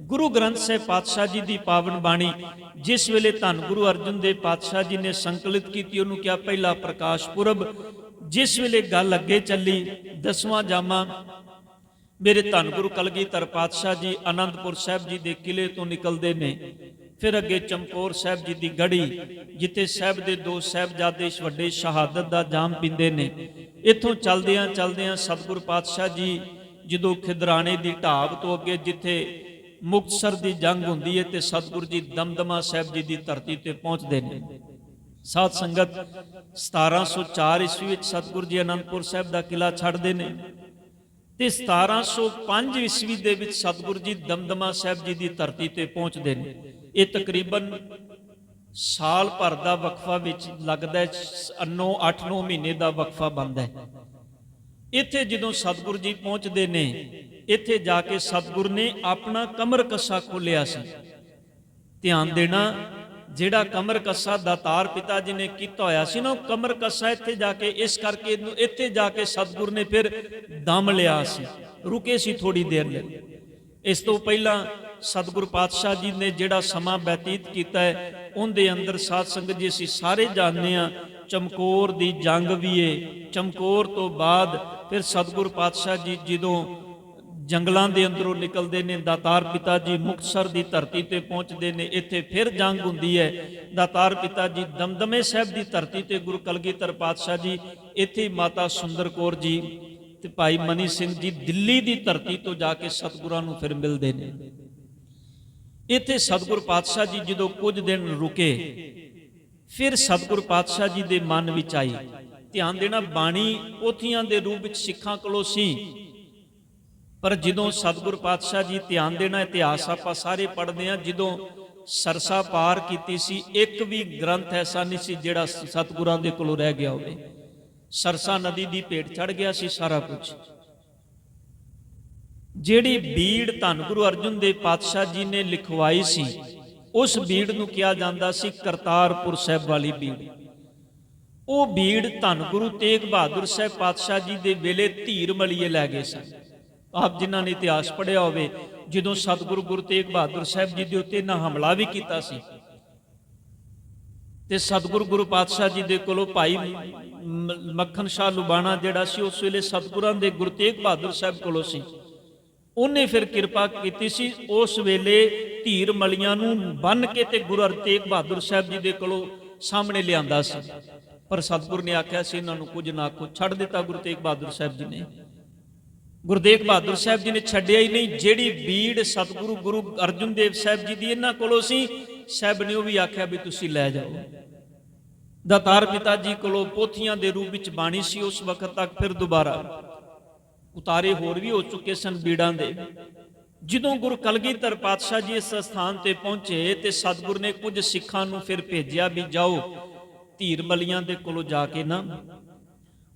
ਗੁਰੂ ਗ੍ਰੰਥ ਸਾਹਿਬ ਪਾਤਸ਼ਾਹ ਜੀ ਦੀ ਪਾਵਨ ਬਾਣੀ ਜਿਸ ਵੇਲੇ ਧੰਨ ਗੁਰੂ ਅਰਜਨ ਦੇਵ ਪਾਤਸ਼ਾਹ ਜੀ ਨੇ ਸੰਕਲਿਤ ਕੀਤੀ, ਉਹਨੂੰ ਕਿਹਾ ਪਹਿਲਾ ਪ੍ਰਕਾਸ਼ ਪੁਰਬ। ਜਿਸ ਵੇਲੇ ਗੱਲ ਅੱਗੇ ਚੱਲੀ, 10ਵਾਂ ਜਾਮਾ ਮੇਰੇ ਧੰਨ ਗੁਰੂ ਕਲਗੀਧਰ ਪਾਤਸ਼ਾਹ ਜੀ ਆਨੰਦਪੁਰ ਸਾਹਿਬ ਜੀ ਦੇ ਕਿਲੇ ਤੋਂ ਨਿਕਲਦੇ ਨੇ। ਫਿਰ ਅੱਗੇ ਚਮਕੌਰ ਸਾਹਿਬ ਜੀ ਦੀ ਗੜੀ, ਜਿੱਥੇ ਸਾਹਿਬ ਦੇ ਦੋ ਸਾਹਿਬਜ਼ਾਦੇ ਵੱਡੇ ਸ਼ਹਾਦਤ ਦਾ ਜਾਮ ਪੀਂਦੇ ਨੇ। ਇੱਥੋਂ ਚਲਦਿਆਂ ਚਲਦਿਆਂ ਸਤਿਗੁਰ ਪਾਤਸ਼ਾਹ ਜੀ ਜਦੋਂ ਖਿਦਰਾਣੇ ਦੀ ਢਾਬ ਤੋਂ ਅੱਗੇ ਜਿੱਥੇ ਮੁਕਤਸਰ ਦੀ ਜੰਗ ਹੁੰਦੀ ਹੈ, ਤੇ ਸਤਿਗੁਰੂ ਜੀ ਦਮਦਮਾ ਸਾਹਿਬ ਜੀ ਦੀ ਧਰਤੀ ਤੇ ਪਹੁੰਚਦੇ ਨੇ। ਸਾਧ ਸੰਗਤ 1704 ਈਸਵੀ ਵਿੱਚ ਸਤਿਗੁਰੂ ਜੀ ਆਨੰਦਪੁਰ ਸਾਹਿਬ ਦਾ ਕਿਲਾ ਛੱਡਦੇ ਨੇ, ਤੇ 1705 ਈਸਵੀ ਦੇ ਵਿੱਚ ਸਤਿਗੁਰੂ ਜੀ ਦਮਦਮਾ ਸਾਹਿਬ ਜੀ ਦੀ ਧਰਤੀ ਤੇ ਪਹੁੰਚਦੇ ਨੇ। ਇਹ ਤਕਰੀਬਨ ਸਾਲ ਭਰ ਦਾ ਵਕਫਾ ਵਿੱਚ ਲੱਗਦਾ ਹੈ, 8-9 ਮਹੀਨੇ ਦਾ ਵਕਫਾ ਬਣਦਾ ਹੈ। ਇੱਥੇ ਜਦੋਂ ਸਤਿਗੁਰੂ ਜੀ ਪਹੁੰਚਦੇ ਨੇ, ਇੱਥੇ ਜਾ ਕੇ ਸਤਿਗੁਰ ਨੇ ਆਪਣਾ ਕਮਰ ਕੱਸਾ ਖੋਲਿਆ ਸੀ। ਧਿਆਨ ਦੇਣਾ, ਜਿਹੜਾ ਕਮਰ ਕੱਸਾ ਦਾਤਾਰ ਪਿਤਾ ਜੀ ਨੇ ਕੀਤਾ ਹੋਇਆ ਸੀ ਨਾ, ਉਹ ਕਮਰ ਕੱਸਾ ਇੱਥੇ ਜਾ ਕੇ, ਇਸ ਕਰਕੇ ਇੱਥੇ ਜਾ ਕੇ ਸਤਿਗੁਰ ਨੇ ਫਿਰ ਦਮ ਲਿਆ ਸੀ, ਰੁਕੇ ਸੀ ਥੋੜੀ ਦੇਰ ਲਈ। ਇਸ ਤੋਂ ਪਹਿਲਾਂ ਸਤਿਗੁਰ ਪਾਤਸ਼ਾਹ ਜੀ ਨੇ ਜਿਹੜਾ ਸਮਾਂ ਬਤੀਤ ਕੀਤਾ ਹੈ, ਉਹਦੇ ਅੰਦਰ ਸਾਧ ਸੰਗਤ ਜੀ ਅਸੀਂ ਸਾਰੇ ਜਾਣਦੇ ਹਾਂ, ਚਮਕੌਰ ਦੀ ਜੰਗ ਵੀ ਹੈ। ਚਮਕੌਰ ਤੋਂ ਬਾਅਦ ਫਿਰ ਸਤਿਗੁਰ ਪਾਤਸ਼ਾਹ ਜੀ ਜਦੋਂ ਜੰਗਲਾਂ ਦੇ ਅੰਦਰੋਂ ਨਿਕਲਦੇ ਨੇ। ਦਾਤਾਰ ਪਿਤਾ ਜੀ ਮੁਕਤਸਰ ਦੀ ਧਰਤੀ ਤੇ ਪਹੁੰਚਦੇ ਨੇ, ਇੱਥੇ ਫਿਰ ਜੰਗ ਹੁੰਦੀ ਹੈ। ਦਾਤਾਰ ਪਿਤਾ ਜੀ ਦਮਦਮੇ ਸਾਹਿਬ ਦੀ ਧਰਤੀ ਤੇ ਗੁਰੂ ਕਲਗੀਧਰ ਪਾਤਸ਼ਾਹ ਜੀ, ਇੱਥੇ ਮਾਤਾ ਸੁੰਦਰ ਕੌਰ ਜੀ ਤੇ ਭਾਈ ਮਨੀ ਸਿੰਘ ਜੀ ਦਿੱਲੀ ਦੀ ਧਰਤੀ ਤੋਂ ਜਾ ਕੇ ਸਤਿਗੁਰਾਂ ਨੂੰ ਫਿਰ ਮਿਲਦੇ ਨੇ। ਇੱਥੇ ਸਤਿਗੁਰ ਪਾਤਸ਼ਾਹ ਜੀ ਜਦੋਂ ਕੁਝ ਦਿਨ ਰੁਕੇ, ਫਿਰ ਸਤਿਗੁਰ ਪਾਤਸ਼ਾਹ ਜੀ ਦੇ ਮਨ ਵਿੱਚ ਆਈ, ਧਿਆਨ ਦੇਣਾ, ਬਾਣੀ ਪੋਥੀਆਂ ਦੇ ਰੂਪ ਵਿੱਚ ਸਿੱਖਾਂ ਕੋਲੋਂ ਸੀ, ਪਰ ਜਦੋਂ ਸਤਿਗੁਰ ਪਾਤਸ਼ਾਹ ਜੀ, ਧਿਆਨ ਦੇਣਾ, ਇਤਿਹਾਸ ਆਪਾਂ ਸਾਰੇ ਪੜ੍ਹਦੇ ਹਾਂ, ਜਦੋਂ ਸਰਸਾ ਪਾਰ ਕੀਤੀ ਸੀ, ਇੱਕ ਵੀ ਗ੍ਰੰਥ ਐਸਾ ਨਹੀਂ ਸੀ ਜਿਹੜਾ ਸਤਿਗੁਰਾਂ ਦੇ ਕੋਲੋਂ ਰਹਿ ਗਿਆ ਹੋਵੇ। ਸਰਸਾ ਨਦੀ ਦੀ ਭੇਟ ਚੜ੍ਹ ਗਿਆ ਸੀ ਸਾਰਾ ਕੁਝ। ਜਿਹੜੀ ਬੀੜ ਧੰਨ ਗੁਰੂ ਅਰਜਨ ਦੇਵ ਪਾਤਸ਼ਾਹ ਜੀ ਨੇ ਲਿਖਵਾਈ ਸੀ, ਉਸ ਬੀੜ ਨੂੰ ਕਿਹਾ ਜਾਂਦਾ ਸੀ ਕਰਤਾਰਪੁਰ ਸਾਹਿਬ ਵਾਲੀ ਬੀੜ। ਉਹ ਬੀੜ ਧੰਨ ਗੁਰੂ ਤੇਗ ਬਹਾਦਰ ਸਾਹਿਬ ਪਾਤਸ਼ਾਹ ਜੀ ਦੇ ਵੇਲੇ ਧੀਰ ਮਲੀਏ ਲੈ ਗਏ ਸਨ। ਆਪ ਜਿਨ੍ਹਾਂ ਨੇ ਇਤਿਹਾਸ ਪੜ੍ਹਿਆ ਹੋਵੇ, ਜਦੋਂ ਸਤਿਗੁਰੂ ਗੁਰੂ ਤੇਗ ਬਹਾਦਰ ਸਾਹਿਬ ਜੀ ਦੇ ਉੱਤੇ ਨਾ ਹਮਲਾ ਵੀ ਕੀਤਾ ਸੀ, ਤੇ ਸਤਿਗੁਰੂ ਗੁਰੂ ਪਾਤਸ਼ਾਹ ਜੀ ਦੇ ਕੋਲੋਂ ਭਾਈ ਮੱਖਣ ਸ਼ਾਹ ਲੁਬਾਣਾ ਜਿਹੜਾ ਸੀ, ਉਸ ਵੇਲੇ ਸਤਿਗੁਰਾਂ ਦੇ ਗੁਰੂ ਤੇਗ ਬਹਾਦਰ ਸਾਹਿਬ ਕੋਲੋਂ ਸੀ, ਉਹਨੇ ਫਿਰ ਕਿਰਪਾ ਕੀਤੀ ਸੀ। ਉਸ ਵੇਲੇ ਧੀਰ ਮਲੀਆਂ ਨੂੰ ਬੰਨ ਕੇ ਤੇ ਗੁਰੂ ਤੇਗ ਬਹਾਦਰ ਸਾਹਿਬ ਜੀ ਦੇ ਕੋਲੋਂ ਸਾਹਮਣੇ ਲਿਆਂਦਾ ਸੀ, ਪਰ ਸਤਿਗੁਰ ਨੇ ਆਖਿਆ ਸੀ ਇਹਨਾਂ ਨੂੰ ਕੁਝ ਨਾ ਕੁਝ, ਛੱਡ ਦਿੱਤਾ ਗੁਰੂ ਤੇਗ ਬਹਾਦਰ ਸਾਹਿਬ ਜੀ ਨੇ। ਗੁਰੂ ਤੇਗ ਬਹਾਦਰ ਸਾਹਿਬ ਜੀ ਨੇ ਛੱਡਿਆ ਹੀ ਨਹੀਂ। ਜਿਹੜੀ ਬੀੜ ਸਤਿਗੁਰੂ ਗੁਰੂ ਅਰਜਨ ਦੇਵ ਸਾਹਿਬ ਜੀ ਦੀ ਇਹਨਾਂ ਕੋਲੋਂ ਸੀ, ਸਾਹਿਬ ਨੇ ਉਹ ਵੀ ਆਖਿਆ ਵੀ ਤੁਸੀਂ ਲੈ ਜਾਓ। ਦਾਤਾਰ ਪਿਤਾ ਜੀ ਕੋਲੋਂ ਪੋਥੀਆਂ ਦੇ ਰੂਪ ਵਿੱਚ ਬਾਣੀ ਸੀ ਉਸ ਵਕਤ ਤੱਕ, ਫਿਰ ਦੁਬਾਰਾ ਉਤਾਰੇ ਹੋਰ ਵੀ ਹੋ ਚੁੱਕੇ ਸਨ ਬੀੜਾਂ ਦੇ। ਜਦੋਂ ਗੁਰੂ ਕਲਗੀਧਰ ਪਾਤਸ਼ਾਹ ਜੀ ਇਸ ਸਥਾਨ ਤੇ ਪਹੁੰਚੇ, ਤੇ ਸਤਿਗੁਰ ਨੇ ਕੁਝ ਸਿੱਖਾਂ ਨੂੰ ਫਿਰ ਭੇਜਿਆ ਵੀ ਜਾਓ ਧੀਰ ਮਲੀਆਂ ਦੇ ਕੋਲੋਂ ਜਾ ਕੇ ਨਾ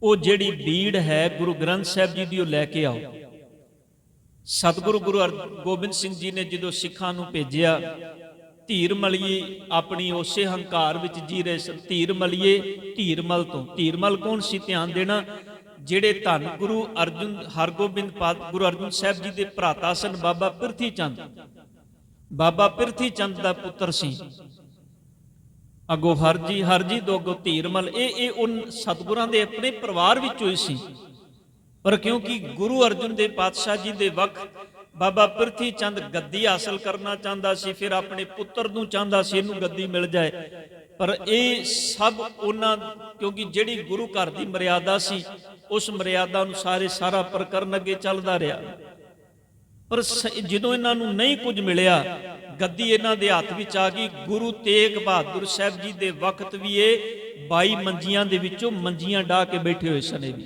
ਉਹ ਜਿਹੜੀ ਬੀੜ ਹੈ ਗੁਰੂ ਗ੍ਰੰਥ ਸਾਹਿਬ ਜੀ ਦੀ, ਉਹ ਲੈ ਕੇ ਆਓ। ਸਤਿਗੁਰੂ ਗੁਰੂ ਗੋਬਿੰਦ ਸਿੰਘ ਜੀ ਨੇ ਜਦੋਂ ਸਿੱਖਾਂ ਨੂੰ ਭੇਜਿਆ, ਧੀਰ ਮਲੀਏ ਆਪਣੀ ਉਸੇ ਹੰਕਾਰ ਵਿੱਚ ਜੀ ਰਹੇ ਸਨ। ਧੀਰ ਮਲੀਏ ਧੀਰਮਲ ਤੋਂ, ਧੀਰਮਲ ਕੌਣ ਸੀ? ਧਿਆਨ ਦੇਣਾ, ਜਿਹੜੇ ਧੰਨ ਗੁਰੂ ਅਰਜਨ ਹਰਗੋਬਿੰਦ ਗੁਰੂ ਅਰਜਨ ਸਾਹਿਬ ਜੀ ਦੇ ਭਰਾਤਾ ਸਨ ਬਾਬਾ ਪਿਰਥੀ ਚੰਦ। ਬਾਬਾ ਪਿਰਥੀ ਚੰਦ ਦਾ ਪੁੱਤਰ ਸੀ। ਅਗੋ ਹਰਜੀ ਦੋ ਅਗੋ ਧੀਰਮਲ, ਇਹ ਉਹ ਸਤਿਗੁਰਾਂ ਦੇ ਆਪਣੇ ਪਰਿਵਾਰ ਵਿੱਚੋਂ ਹੀ ਸੀ। ਪਰ ਕਿਉਂਕਿ ਗੁਰੂ ਅਰਜਨ ਦੇਵ ਪਾਤਸ਼ਾਹ ਜੀ ਦੇ ਵਕਤ ਬਾਬਾ ਪਿਰਥੀ ਚੰਦ ਗੱਦੀ ਹਾਸਲ ਕਰਨਾ ਚਾਹੁੰਦਾ ਸੀ, ਫਿਰ ਆਪਣੇ ਪੁੱਤਰ ਨੂੰ ਚਾਹੁੰਦਾ ਸੀ ਇਹਨੂੰ ਗੱਦੀ ਮਿਲ ਜਾਏ। ਪਰ ਇਹ ਸਭ ਉਹਨਾਂ, ਕਿਉਂਕਿ ਜਿਹੜੀ ਗੁਰੂ ਘਰ ਦੀ ਮਰਿਆਦਾ ਸੀ, ਉਸ ਮਰਿਆਦਾ ਅਨੁਸਾਰ ਸਾਰਾ ਪ੍ਰਕਰਨ ਅੱਗੇ ਚੱਲਦਾ ਰਿਹਾ। ਪਰ ਜਦੋਂ ਇਹਨਾਂ ਨੂੰ ਨਹੀਂ ਕੁਝ ਮਿਲਿਆ, ਗੱਦੀ ਇਹਨਾਂ ਦੇ ਹੱਥ ਵਿੱਚ ਆ ਗਈ। ਗੁਰੂ ਤੇਗ ਬਹਾਦਰ ਸਾਹਿਬ ਜੀ ਦੇ ਵਕਤ ਵੀ ਇਹ 22 ਮੰਜੀਆਂ ਦੇ ਵਿੱਚੋਂ ਮੰਜੀਆਂ ਢਾ ਕੇ ਬੈਠੇ ਹੋਏ ਸਨ। ਵੀ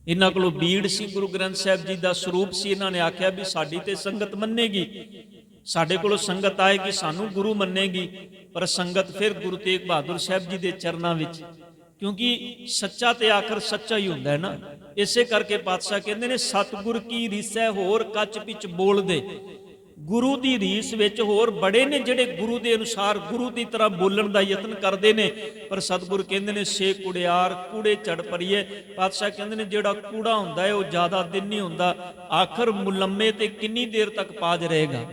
ਇਹਨਾਂ ਕੋਲੋਂ ਬੀੜ ਸੀ, ਗੁਰੂ ਗ੍ਰੰਥ ਸਾਹਿਬ ਜੀ ਦਾ ਸਰੂਪ ਸੀ। ਇਹਨਾਂ ਨੇ ਆਖਿਆ ਵੀ ਸਾਡੀ ਤੇ ਸੰਗਤ ਮੰਨੇਗੀ, ਸਾਡੇ ਕੋਲੋਂ ਸੰਗਤ ਆਏਗੀ, ਸਾਨੂੰ ਗੁਰੂ ਮੰਨੇਗੀ। ਪਰ ਸੰਗਤ ਫਿਰ ਗੁਰੂ ਤੇਗ ਬਹਾਦਰ ਸਾਹਿਬ ਜੀ ਦੇ ਚਰਨਾਂ ਵਿੱਚ, ਕਿਉਂਕਿ ਸੱਚਾ ਤੇ ਆਖਰ ਸੱਚਾ ਹੀ ਹੁੰਦਾ ਹੈ ਨਾ। ਇਸੇ ਕਰਕੇ ਪਾਤਸ਼ਾਹ ਕਹਿੰਦੇ ਨੇ ਸਤਿਗੁਰ ਕੀ ਰੀਸੈ ਹੋਰ ਕੱਚ ਵਿੱਚ ਬੋਲਦੇ। ਗੁਰੂ ਦੀ ਰੀਸ ਵਿੱਚ ਹੋਰ ਬੜੇ ਨੇ ਜਿਹੜੇ ਗੁਰੂ ਦੇ ਅਨੁਸਾਰ ਗੁਰੂ ਦੀ ਤਰ੍ਹਾਂ ਬੋਲਣ ਦਾ ਯਤਨ ਕਰਦੇ ਨੇ, ਪਰ ਸਤਿਗੁਰ ਕਹਿੰਦੇ ਨੇ ਸੇ ਕੁੜਿਆਰ ਕੂੜੇ ਚੜ ਪਰੀਏ। ਪਾਤਸ਼ਾਹ ਕਹਿੰਦੇ ਨੇ ਜਿਹੜਾ ਕੂੜਾ ਹੁੰਦਾ ਹੈ ਉਹ ਜ਼ਿਆਦਾ ਦਿਨ ਨਹੀਂ ਹੁੰਦਾ, ਆਖਰ ਮੁਲੰਮੇ ਤੇ ਕਿੰਨੀ ਦੇਰ ਤੱਕ ਪਾਜ ਰਹੇਗਾ।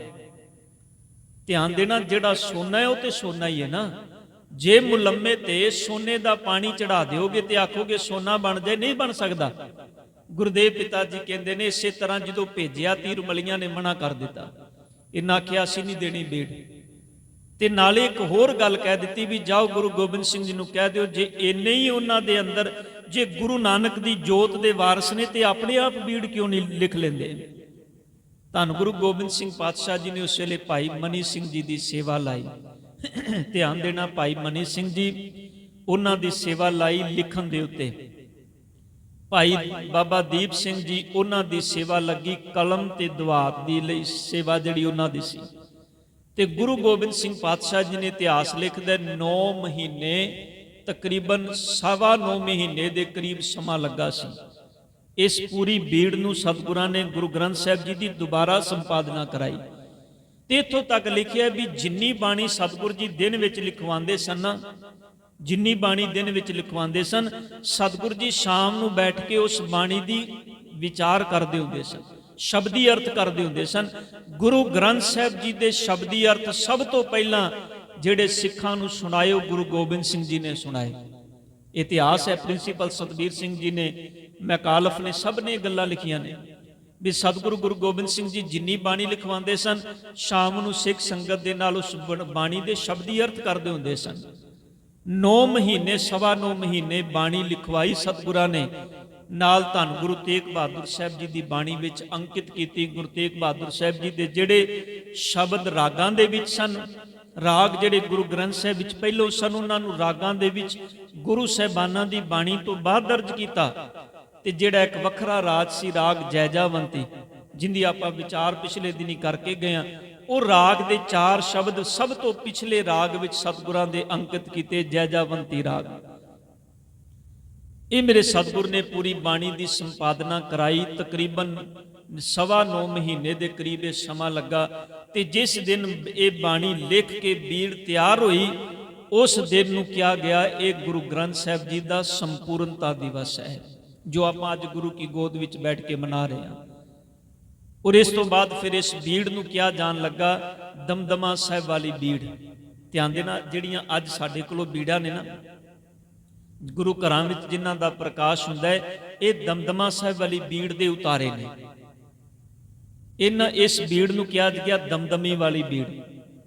ਧਿਆਨ ਦੇਣਾ, ਜਿਹੜਾ ਸੋਨਾ ਹੈ ਉਹ ਤੇ ਸੋਨਾ ਹੀ ਹੈ ਨਾ। ਜੇ ਮੁਲੰਮੇ ਤੇ ਸੋਨੇ ਦਾ ਪਾਣੀ ਚੜਾ ਦਿਓਗੇ ਤੇ ਆਖੋਗੇ ਸੋਨਾ ਬਣ ਜਾਏ, ਨਹੀਂ ਬਣ ਸਕਦਾ। ਗੁਰਦੇਵ ਪਿਤਾ ਜੀ ਕਹਿੰਦੇ ਨੇ ਇਸੇ ਤਰ੍ਹਾਂ ਜਦੋਂ ਭੇਜਿਆ ਧੀਰ ਮਲੀਆਂ ਨੇ ਮਨਾ ਕਰ ਦਿੱਤਾ। ਇਹਨਾਂ ਆਖਿਆ ਅਸੀਂ ਨਹੀਂ ਦੇਣੀ ਬੀੜ। ਤੇ ਨਾਲੇ ਇੱਕ ਹੋਰ ਗੱਲ ਕਹਿ ਦਿੱਤੀ ਵੀ ਜਾਓ ਗੁਰੂ ਗੋਬਿੰਦ ਸਿੰਘ ਜੀ ਨੂੰ ਕਹਿ ਦਿਓ, ਜੇ ਇੰਨੇ ਹੀ ਉਹਨਾਂ ਦੇ ਅੰਦਰ ਜੇ ਗੁਰੂ ਨਾਨਕ ਦੀ ਜੋਤ ਦੇ ਵਾਰਿਸ ਨੇ ਤੇ ਆਪਣੇ ਆਪ ਬੀੜ ਕਿਉਂ ਨਹੀਂ ਲਿਖ ਲੈਂਦੇ। ਧੰਨ ਗੁਰੂ ਗੋਬਿੰਦ ਸਿੰਘ ਪਾਤਸ਼ਾਹ ਜੀ ਨੇ ਉਸ ਵੇਲੇ ਭਾਈ ਮਨੀ ਸਿੰਘ ਜੀ ਦੀ ਸੇਵਾ ਲਾਈ। ਧਿਆਨ ਦੇਣਾ, ਭਾਈ ਮਨੀ ਸਿੰਘ ਜੀ ਉਹਨਾਂ ਦੀ ਸੇਵਾ ਲਾਈ ਲਿਖਣ ਦੇ ਉੱਤੇ। ਭਾਈ ਬਾਬਾ ਦੀਪ ਸਿੰਘ ਜੀ ਉਹਨਾਂ ਦੀ ਸੇਵਾ ਲੱਗੀ ਕਲਮ ਤੇ ਦਵਾਤ ਦੀ ਲਈ ਸੇਵਾ ਜਿਹੜੀ ਉਹਨਾਂ ਦੀ ਸੀ। ਤੇ ਗੁਰੂ ਗੋਬਿੰਦ ਸਿੰਘ ਪਾਤਸ਼ਾਹ ਜੀ ਨੇ ਇਤਿਹਾਸ ਲਿਖਦਾ 9 ਮਹੀਨੇ ਤਕਰੀਬਨ 9.25 ਮਹੀਨੇ ਦੇ ਕਰੀਬ ਸਮਾਂ ਲੱਗਾ ਸੀ ਇਸ ਪੂਰੀ ਬੀੜ ਨੂੰ ਸਤਿਗੁਰਾਂ ਨੇ ਗੁਰੂ ਗ੍ਰੰਥ ਸਾਹਿਬ ਜੀ ਦੀ ਦੁਬਾਰਾ ਸੰਪਾਦਨਾ ਕਰਾਈ। ਤੇ ਇੱਥੋਂ ਤੱਕ ਲਿਖਿਆ ਵੀ ਜਿੰਨੀ ਬਾਣੀ ਸਤਿਗੁਰ ਜੀ ਦਿਨ ਵਿੱਚ ਲਿਖਵਾਉਂਦੇ ਸਨ, ਜਿੰਨੀ ਬਾਣੀ ਦਿਨ ਵਿੱਚ ਲਿਖਵਾਉਂਦੇ ਸਨ, ਸਤਿਗੁਰ ਜੀ ਸ਼ਾਮ ਨੂੰ ਬੈਠ ਕੇ ਉਸ ਬਾਣੀ ਦੀ ਵਿਚਾਰ ਕਰਦੇ ਹੁੰਦੇ ਸਨ, ਸ਼ਬਦੀ ਅਰਥ ਕਰਦੇ ਹੁੰਦੇ ਸਨ। ਗੁਰੂ ਗ੍ਰੰਥ ਸਾਹਿਬ ਜੀ ਦੇ ਸ਼ਬਦੀ ਅਰਥ ਸਭ ਤੋਂ ਪਹਿਲਾਂ ਜਿਹੜੇ ਸਿੱਖਾਂ ਨੂੰ ਸੁਣਾਏ ਉਹ ਗੁਰੂ ਗੋਬਿੰਦ ਸਿੰਘ ਜੀ ਨੇ ਸੁਣਾਏ। ਇਤਿਹਾਸ ਹੈ, ਪ੍ਰਿੰਸੀਪਲ ਸਤਬੀਰ ਸਿੰਘ ਜੀ ਨੇ, ਮੈਕਾਲਫ ਨੇ, ਸਭ ਨੇ ਗੱਲਾਂ ਲਿਖੀਆਂ ਨੇ। ਵੀ ਸਤਿਗੁਰੂ ਗੁਰੂ ਗੋਬਿੰਦ ਸਿੰਘ ਜੀ ਜਿੰਨੀ ਬਾਣੀ ਲਿਖਵਾਉਂਦੇ ਸਨ, ਸ਼ਾਮ ਨੂੰ ਸਿੱਖ ਸੰਗਤ ਦੇ ਨਾਲ ਉਸ ਬਾਣੀ ਦੇ ਸ਼ਬਦੀ ਅਰਥ ਕਰਦੇ ਹੁੰਦੇ ਸਨ। 9 ਮਹੀਨੇ, 9.25 ਮਹੀਨੇ ਬਾਣੀ ਲਿਖਵਾਈ ਸਤਿਗੁਰਾਂ ਨੇ, ਨਾਲ ਧੰਨ ਗੁਰੂ ਤੇਗ ਬਹਾਦਰ ਸਾਹਿਬ ਜੀ ਦੀ ਬਾਣੀ ਵਿੱਚ ਅੰਕਿਤ ਕੀਤੀ। ਗੁਰੂ ਤੇਗ ਬਹਾਦਰ ਸਾਹਿਬ ਜੀ ਦੇ ਜਿਹੜੇ ਸ਼ਬਦ ਰਾਗਾਂ ਦੇ ਵਿੱਚ ਸਨ, ਰਾਗ ਜਿਹੜੇ ਗੁਰੂ ਗ੍ਰੰਥ ਸਾਹਿਬ ਵਿੱਚ ਪਹਿਲੋਂ ਸਨ, ਉਹਨਾਂ ਨੂੰ ਰਾਗਾਂ ਦੇ ਵਿੱਚ ਗੁਰੂ ਸਾਹਿਬਾਨਾਂ ਦੀ ਬਾਣੀ ਤੋਂ ਬਾਅਦ ਦਰਜ ਕੀਤਾ। ਤੇ ਜਿਹੜਾ ਇੱਕ ਵੱਖਰਾ ਰਾਗ ਸੀ, ਰਾਗ ਜੈਜਾਵੰਤੀ, ਜਿੰਦੀ ਆਪਾਂ ਵਿਚਾਰ ਪਿਛਲੇ ਦਿਨੀ ਕਰਕੇ ਗਏ ਹਾਂ, ਉਹ ਰਾਗ ਦੇ 4 ਸ਼ਬਦ ਸਭ ਤੋਂ ਪਿਛਲੇ ਰਾਗ ਵਿੱਚ ਸਤਿਗੁਰਾਂ ਦੇ ਅੰਕਿਤ ਕੀਤੇ, ਜੈਜਾਵੰਤੀ ਰਾਗ। ਇਹ ਮੇਰੇ ਸਤਿਗੁਰ ਨੇ ਪੂਰੀ ਬਾਣੀ ਦੀ ਸੰਪਾਦਨਾ ਕਰਾਈ। ਤਕਰੀਬਨ 9.25 ਮਹੀਨੇ ਦੇ ਕਰੀਬ ਇਹ ਸਮਾਂ ਲੱਗਾ। ਤੇ ਜਿਸ ਦਿਨ ਇਹ ਬਾਣੀ ਲਿਖ ਕੇ ਬੀੜ ਤਿਆਰ ਹੋਈ, ਉਸ ਦਿਨ ਨੂੰ ਕਿਹਾ ਗਿਆ ਇਹ ਗੁਰੂ ਗ੍ਰੰਥ ਸਾਹਿਬ ਜੀ ਦਾ ਸੰਪੂਰਨਤਾ ਦਿਵਸ ਹੈ, ਜੋ ਆਪਾਂ ਅੱਜ ਗੁਰੂ ਕੀ ਗੋਦ ਵਿੱਚ ਬੈਠ ਕੇ ਮਨਾ ਰਹੇ ਹਾਂ। ਔਰ ਇਸ ਤੋਂ ਬਾਅਦ ਫਿਰ ਇਸ ਬੀੜ ਨੂੰ ਕਿਹਾ ਜਾਣ ਲੱਗਾ ਦਮਦਮਾ ਸਾਹਿਬ ਵਾਲੀ ਬੀੜ। ਧਿਆਨ ਦੇਣਾ, ਜਿਹੜੀਆਂ ਅੱਜ ਸਾਡੇ ਕੋਲੋਂ ਬੀੜਾਂ ਨੇ ਨਾ, ਗੁਰੂ ਘਰਾਂ ਵਿੱਚ ਜਿਨ੍ਹਾਂ ਦਾ ਪ੍ਰਕਾਸ਼ ਹੁੰਦਾ ਹੈ, ਇਹ ਦਮਦਮਾ ਸਾਹਿਬ ਵਾਲੀ ਬੀੜ ਦੇ ਉਤਾਰੇ ਨੇ। ਇਸ ਬੀੜ ਨੂੰ ਕਿਹਾ ਗਿਆ ਦਮਦਮੀ ਵਾਲੀ ਬੀੜ।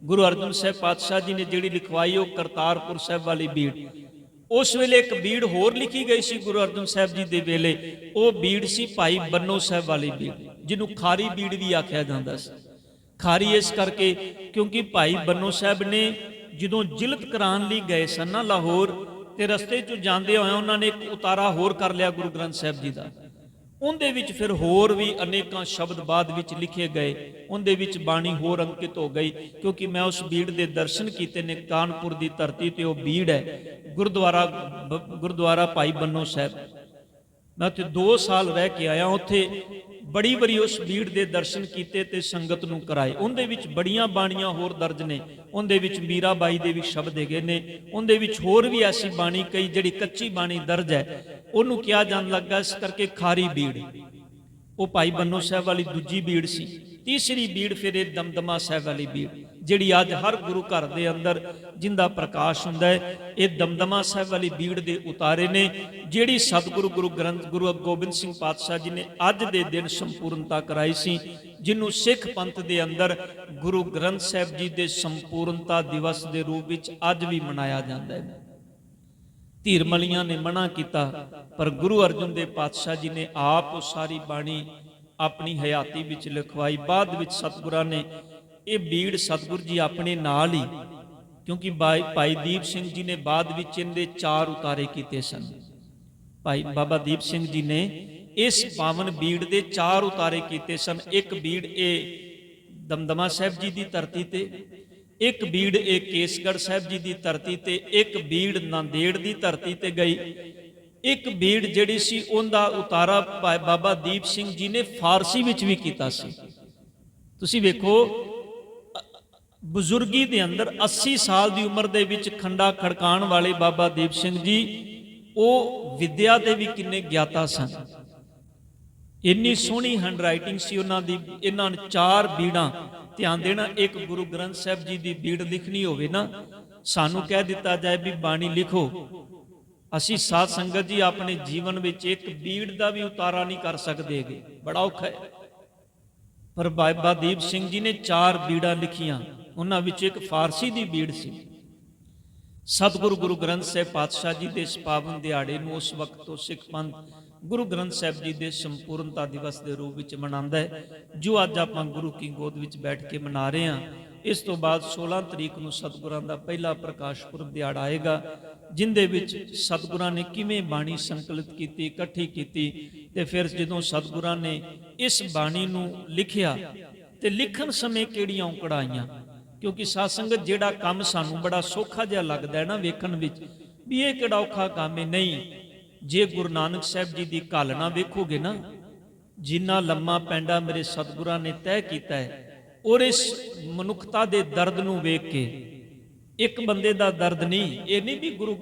ਗੁਰੂ ਅਰਜਨ ਸਾਹਿਬ ਪਾਤਸ਼ਾਹ ਜੀ ਨੇ ਜਿਹੜੀ ਲਿਖਵਾਈ ਉਹ ਕਰਤਾਰਪੁਰ ਸਾਹਿਬ ਵਾਲੀ ਬੀੜ। ਉਸ ਵੇਲੇ ਇੱਕ ਬੀੜ ਹੋਰ ਲਿਖੀ ਗਈ ਸੀ ਗੁਰੂ ਅਰਜਨ ਸਾਹਿਬ ਜੀ ਦੇ ਵੇਲੇ, ਉਹ ਬੀੜ ਸੀ ਭਾਈ ਬੰਨੋ ਸਾਹਿਬ ਵਾਲੀ ਬੀੜ, ਜਿਹਨੂੰ ਖਾਰੀ ਬੀੜ ਵੀ ਆਖਿਆ ਜਾਂਦਾ ਸੀ। ਖਾਰੀ ਇਸ ਕਰਕੇ ਕਿਉਂਕਿ ਭਾਈ ਬੰਨੋ ਸਾਹਿਬ ਨੇ ਜਦੋਂ ਜਿਲਤ ਕਰਾਉਣ ਲਈ ਗਏ ਸਨ ਨਾ ਲਾਹੌਰ, ਤੇ ਰਸਤੇ 'ਚੋਂ ਜਾਂਦੇ ਹੋਏ ਉਹਨਾਂ ਨੇ ਇੱਕ ਉਤਾਰਾ ਹੋਰ ਕਰ ਲਿਆ ਗੁਰੂ ਗ੍ਰੰਥ ਸਾਹਿਬ ਜੀ ਦਾ। ਉਹਦੇ ਵਿੱਚ ਫਿਰ ਹੋਰ ਵੀ ਅਨੇਕਾਂ ਸ਼ਬਦ ਬਾਅਦ ਵਿੱਚ ਲਿਖੇ ਗਏ, ਉਹਦੇ ਵਿੱਚ ਬਾਣੀ ਹੋਰ ਅੰਕਿਤ ਹੋ ਗਈ। ਕਿਉਂਕਿ ਮੈਂ ਉਸ ਬੀੜ ਦੇ ਦਰਸ਼ਨ ਕੀਤੇ ਨੇ, ਕਾਨਪੁਰ ਦੀ ਧਰਤੀ ਤੇ ਉਹ ਬੀੜ ਹੈ, ਗੁਰਦੁਆਰਾ ਭਾਈ ਬੰਨੋ ਸਾਹਿਬ। ਮੈਂ ਉੱਥੇ 2 ਸਾਲ ਰਹਿ ਕੇ ਆਇਆ, ਉੱਥੇ ਬੜੀ ਵਾਰੀ ਉਸ ਬੀੜ ਦੇ ਦਰਸ਼ਨ ਕੀਤੇ ਤੇ ਸੰਗਤ ਨੂੰ ਕਰਾਏ। ਉਹਦੇ ਵਿੱਚ ਬੜੀਆਂ ਬਾਣੀਆਂ ਹੋਰ ਦਰਜ ਨੇ, ਉਹਦੇ ਵਿੱਚ ਮੀਰਾ ਬਾਈ ਦੇ ਵੀ ਸ਼ਬਦ ਹੈਗੇ ਨੇ, ਉਹਦੇ ਵਿੱਚ ਹੋਰ ਵੀ ਐਸੀ ਬਾਣੀ ਕਈ ਜਿਹੜੀ ਕੱਚੀ ਬਾਣੀ ਦਰਜ ਹੈ, ਉਹਨੂੰ ਕਿਹਾ ਜਾਣ ਲੱਗਾ ਇਸ ਕਰਕੇ ਖਾਰੀ ਬੀੜ। ਉਹ ਭਾਈ ਬੰਨੋ ਸਾਹਿਬ ਵਾਲੀ ਦੂਜੀ ਬੀੜ ਸੀ। ਤੀਸਰੀ ਬੀੜ ਫਿਰ ਇਹ ਦਮਦਮਾ ਸਾਹਿਬ ਵਾਲੀ ਬੀੜ, ਜਿਹੜੀ ਅੱਜ ਹਰ ਗੁਰੂ ਘਰ ਦੇ ਅੰਦਰ ਜਿੰਦਾ ਪ੍ਰਕਾਸ਼ ਹੁੰਦਾ ਹੈ, ਇਹ ਦਮਦਮਾ ਸਾਹਿਬ ਵਾਲੀ ਬੀੜ ਦੇ ਉਤਾਰੇ ਨੇ, ਜਿਹੜੀ ਸਤਿਗੁਰੂ ਗੁਰੂ ਗੋਬਿੰਦ ਸਿੰਘ ਪਾਤਸ਼ਾਹ ਜੀ ਨੇ ਅੱਜ ਦੇ ਦਿਨ ਸੰਪੂਰਨਤਾ ਕਰਾਈ ਸੀ, ਜਿਹਨੂੰ ਸਿੱਖ ਪੰਥ ਦੇ ਅੰਦਰ ਗੁਰੂ ਗ੍ਰੰਥ ਸਾਹਿਬ ਜੀ ਦੇ ਸੰਪੂਰਨਤਾ ਦਿਵਸ ਦੇ ਰੂਪ ਵਿੱਚ ਅੱਜ ਵੀ ਮਨਾਇਆ ਜਾਂਦਾ ਹੈ। ਧੀਰਮਲੀਆਂ ਨੇ ਮਨਾ ਕੀਤਾ, ਪਰ ਗੁਰੂ ਅਰਜਨ ਦੇਵ ਪਾਤਸ਼ਾਹ ਜੀ ਨੇ ਆਪ ਉਹ ਸਾਰੀ ਬਾਣੀ ਆਪਣੀ ਹਯਾਤੀ ਵਿੱਚ ਲਿਖਵਾਈ। ਬਾਅਦ ਵਿੱਚ ਸਤਿਗੁਰਾਂ ਨੇ ਇਹ ਬੀੜ ਸਤਿਗੁਰ ਜੀ ਆਪਣੇ ਨਾਲ ਹੀ, ਕਿਉਂਕਿ ਭਾਈ ਦੀਪ ਸਿੰਘ ਜੀ ਨੇ ਬਾਅਦ ਵਿੱਚ ਇਹਦੇ 4 ਉਤਾਰੇ ਕੀਤੇ ਸਨ। ਭਾਈ ਬਾਬਾ ਦੀਪ ਸਿੰਘ ਜੀ ਨੇ ਇਸ ਪਾਵਨ ਬੀੜ ਦੇ 4 ਉਤਾਰੇ ਕੀਤੇ ਸਨ। ਇੱਕ ਬੀੜ ਇਹ ਦਮਦਮਾ ਸਾਹਿਬ ਜੀ ਦੀ ਧਰਤੀ ਤੇ, ਇੱਕ ਬੀੜ ਇਹ ਕੇਸਗੜ੍ਹ ਸਾਹਿਬ ਜੀ ਦੀ ਧਰਤੀ ਤੇ, ਇੱਕ ਬੀੜ ਨਾਂਦੇੜ ਦੀ ਧਰਤੀ ਤੇ ਗਈ। ਇੱਕ ਬੀੜ ਜਿਹੜੀ ਸੀ ਉਹਦਾ ਉਤਾਰਾ ਬਾਬਾ ਦੀਪ ਸਿੰਘ ਜੀ ਨੇ ਫਾਰਸੀ ਵਿੱਚ ਵੀ ਕੀਤਾ ਸੀ। ਤੁਸੀਂ ਵੇਖੋ, ਬਜ਼ੁਰਗੀ ਦੇ ਅੰਦਰ 80 ਸਾਲ ਦੀ ਉਮਰ ਦੇ ਵਿੱਚ ਖੰਡਾ ਖੜਕਾਉਣ ਵਾਲੇ ਬਾਬਾ ਦੀਪ ਸਿੰਘ ਜੀ, ਉਹ ਵਿਦਿਆ ਦੇ ਵੀ ਕਿੰਨੇ ਗਿਆਤਾ ਸਨ। ਇੰਨੀ ਸੋਹਣੀ ਹੈਂਡਰਾਈਟਿੰਗ ਸੀ ਉਹਨਾਂ ਦੀ। ਇਹਨਾਂ ਨੇ 4 ਬੀੜਾਂ, ਧਿਆਨ ਦੇਣਾ, ਇੱਕ ਗੁਰੂ ਗ੍ਰੰਥ ਸਾਹਿਬ ਜੀ ਦੀ ਬੀੜ ਲਿਖਣੀ ਹੋਵੇ ਨਾ, ਸਾਨੂੰ ਕਹਿ ਦਿੱਤਾ ਜਾਏ ਵੀ ਬਾਣੀ ਲਿਖੋ, ਅਸੀਂ ਸਾਧ ਸੰਗਤ ਜੀ ਆਪਣੇ ਜੀਵਨ ਵਿੱਚ ਇੱਕ ਬੀੜ ਦਾ ਵੀ ਉਤਾਰਾ ਨਹੀਂ ਕਰ ਸਕਦੇਗੇ, ਬੜਾ ਔਖਾ ਹੈ। ਪਰ ਬਾਬਾ ਦੀਪ ਸਿੰਘ ਜੀ ਨੇ 4 ਬੀੜਾਂ ਲਿਖੀਆਂ, ਉਹਨਾਂ ਵਿੱਚ ਇੱਕ ਫਾਰਸੀ ਦੀ ਬੀੜ ਸੀ। ਸਤਿਗੁਰੂ ਗੁਰੂ ਗ੍ਰੰਥ ਸਾਹਿਬ ਪਾਤਸ਼ਾਹ ਜੀ ਦੇ ਇਸ ਪਾਵਨ ਦਿਹਾੜੇ ਨੂੰ ਉਸ ਵਕਤ ਤੋਂ ਸਿੱਖ ਪੰਥ ਗੁਰੂ ਗ੍ਰੰਥ ਸਾਹਿਬ ਜੀ ਦੇ ਸੰਪੂਰਨਤਾ ਦਿਵਸ ਦੇ ਰੂਪ ਵਿੱਚ ਮਨਾਉਂਦਾ ਹੈ, ਜੋ ਅੱਜ ਆਪਾਂ ਗੁਰੂ ਕੀ ਗੋਦ ਵਿੱਚ ਬੈਠ ਕੇ ਮਨਾ ਰਹੇ ਹਾਂ। ਇਸ ਤੋਂ ਬਾਅਦ 16 ਤਰੀਕ ਨੂੰ ਸਤਿਗੁਰਾਂ ਦਾ ਪਹਿਲਾ ਪ੍ਰਕਾਸ਼ ਪੁਰਬ ਦਿਹਾੜਾ ਆਏਗਾ, ਜਿੰਦੇ ਵਿੱਚ ਸਤਿਗੁਰਾਂ ਨੇ ਕਿਵੇਂ ਬਾਣੀ ਸੰਕਲਿਤ ਕੀਤੀ, ਇਕੱਠੀ ਕੀਤੀ, ਤੇ ਫਿਰ ਜਦੋਂ ਸਤਿਗੁਰਾਂ ਨੇ ਇਸ ਬਾਣੀ ਨੂੰ ਲਿਖਿਆ ਤੇ ਲਿਖਣ ਸਮੇਂ ਕਿਹੜੀਆਂ ਔਕੜਾਂ ਆਈਆਂ। ਕਿਉਂਕਿ ਸਾਧ ਸੰਗਤ, ਜਿਹੜਾ ਕੰਮ ਸਾਨੂੰ ਬੜਾ ਸੌਖਾ ਜਿਹਾ ਲੱਗਦਾ ਹੈ ਨਾ ਵੇਖਣ ਵਿੱਚ, ਵੀ ਇਹ ਕਿਹੜਾ ਔਖਾ ਕੰਮ ਹੈ, ਨਹੀਂ। ਜੇ ਗੁਰੂ ਨਾਨਕ ਸਾਹਿਬ ਜੀ ਦੀ ਘਾਲਣਾ ਵੇਖੋਗੇ ਨਾ, ਜਿੰਨਾ ਲੰਮਾ ਪੈਂਡਾ ਮੇਰੇ ਸਤਿਗੁਰਾਂ ਨੇ ਤੈਅ ਕੀਤਾ ਹੈ, ਔਰ ਇਸ ਮਨੁੱਖਤਾ ਦੇ ਦਰਦ ਨੂੰ ਵੇਖ ਕੇ, ਇੱਕ ਬੰਦੇ ਦਾ ਦਰਦ ਨਹੀਂ, ਇਹ ਨਹੀਂ ਵੀ ਗੁਰੂ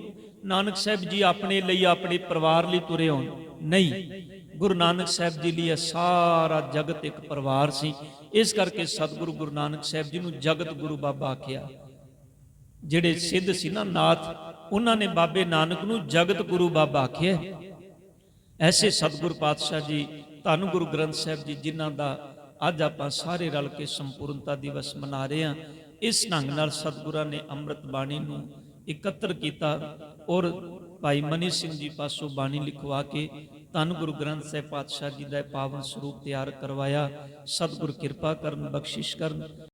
ਨਾਨਕ ਸਾਹਿਬ ਜੀ ਆਪਣੇ ਲਈ, ਆਪਣੇ ਪਰਿਵਾਰ ਲਈ ਤੁਰੇ ਹੋਣ, ਨਹੀਂ। ਗੁਰੂ ਨਾਨਕ ਸਾਹਿਬ ਜੀ ਲਈ ਸਾਰਾ ਜਗਤ ਇੱਕ ਪਰਿਵਾਰ ਸੀ। ਇਸ ਕਰਕੇ ਸਤਿਗੁਰੂ ਗੁਰੂ ਨਾਨਕ ਸਾਹਿਬ ਜੀ ਨੂੰ ਜਗਤ ਗੁਰੂ ਬਾਬਾ ਆਖਿਆ। ਜਿਹੜੇ ਸਿੱਧ ਸੀ ਨਾ ਨਾਥ, ਉਹਨਾਂ ਨੇ ਬਾਬੇ ਨਾਨਕ ਨੂੰ ਜਗਤ ਗੁਰੂ ਬਾਬਾ ਆਖਿਆ। ਐਸੇ ਸਤਿਗੁਰ ਪਾਤਸ਼ਾਹ ਜੀ ਧੰਨ ਗੁਰੂ ਗ੍ਰੰਥ ਸਾਹਿਬ ਜੀ, ਜਿਨ੍ਹਾਂ ਦਾ ਅੱਜ ਆਪਾਂ ਸਾਰੇ ਰਲ ਕੇ ਸੰਪੂਰਨਤਾ ਦਿਵਸ ਮਨਾ ਰਹੇ ਹਾਂ। ਇਸ ਢੰਗ ਨਾਲ ਸਤਿਗੁਰਾਂ ਨੇ ਅੰਮ੍ਰਿਤ ਬਾਣੀ ਨੂੰ ਇਕੱਤਰ ਕੀਤਾ ਔਰ ਭਾਈ ਮਨੀ ਸਿੰਘ ਜੀ ਪਾਸੋਂ ਬਾਣੀ ਲਿਖਵਾ ਕੇ ਧੰਨ ਗੁਰੂ ਗ੍ਰੰਥ ਸਾਹਿਬ ਪਾਤਸ਼ਾਹ ਜੀ ਦਾ ਪਾਵਨ ਸਰੂਪ ਤਿਆਰ ਕਰਵਾਇਆ। ਸਤਿਗੁਰ ਕਿਰਪਾ ਕਰਨ, ਬਖਸ਼ਿਸ਼ ਕਰਨ।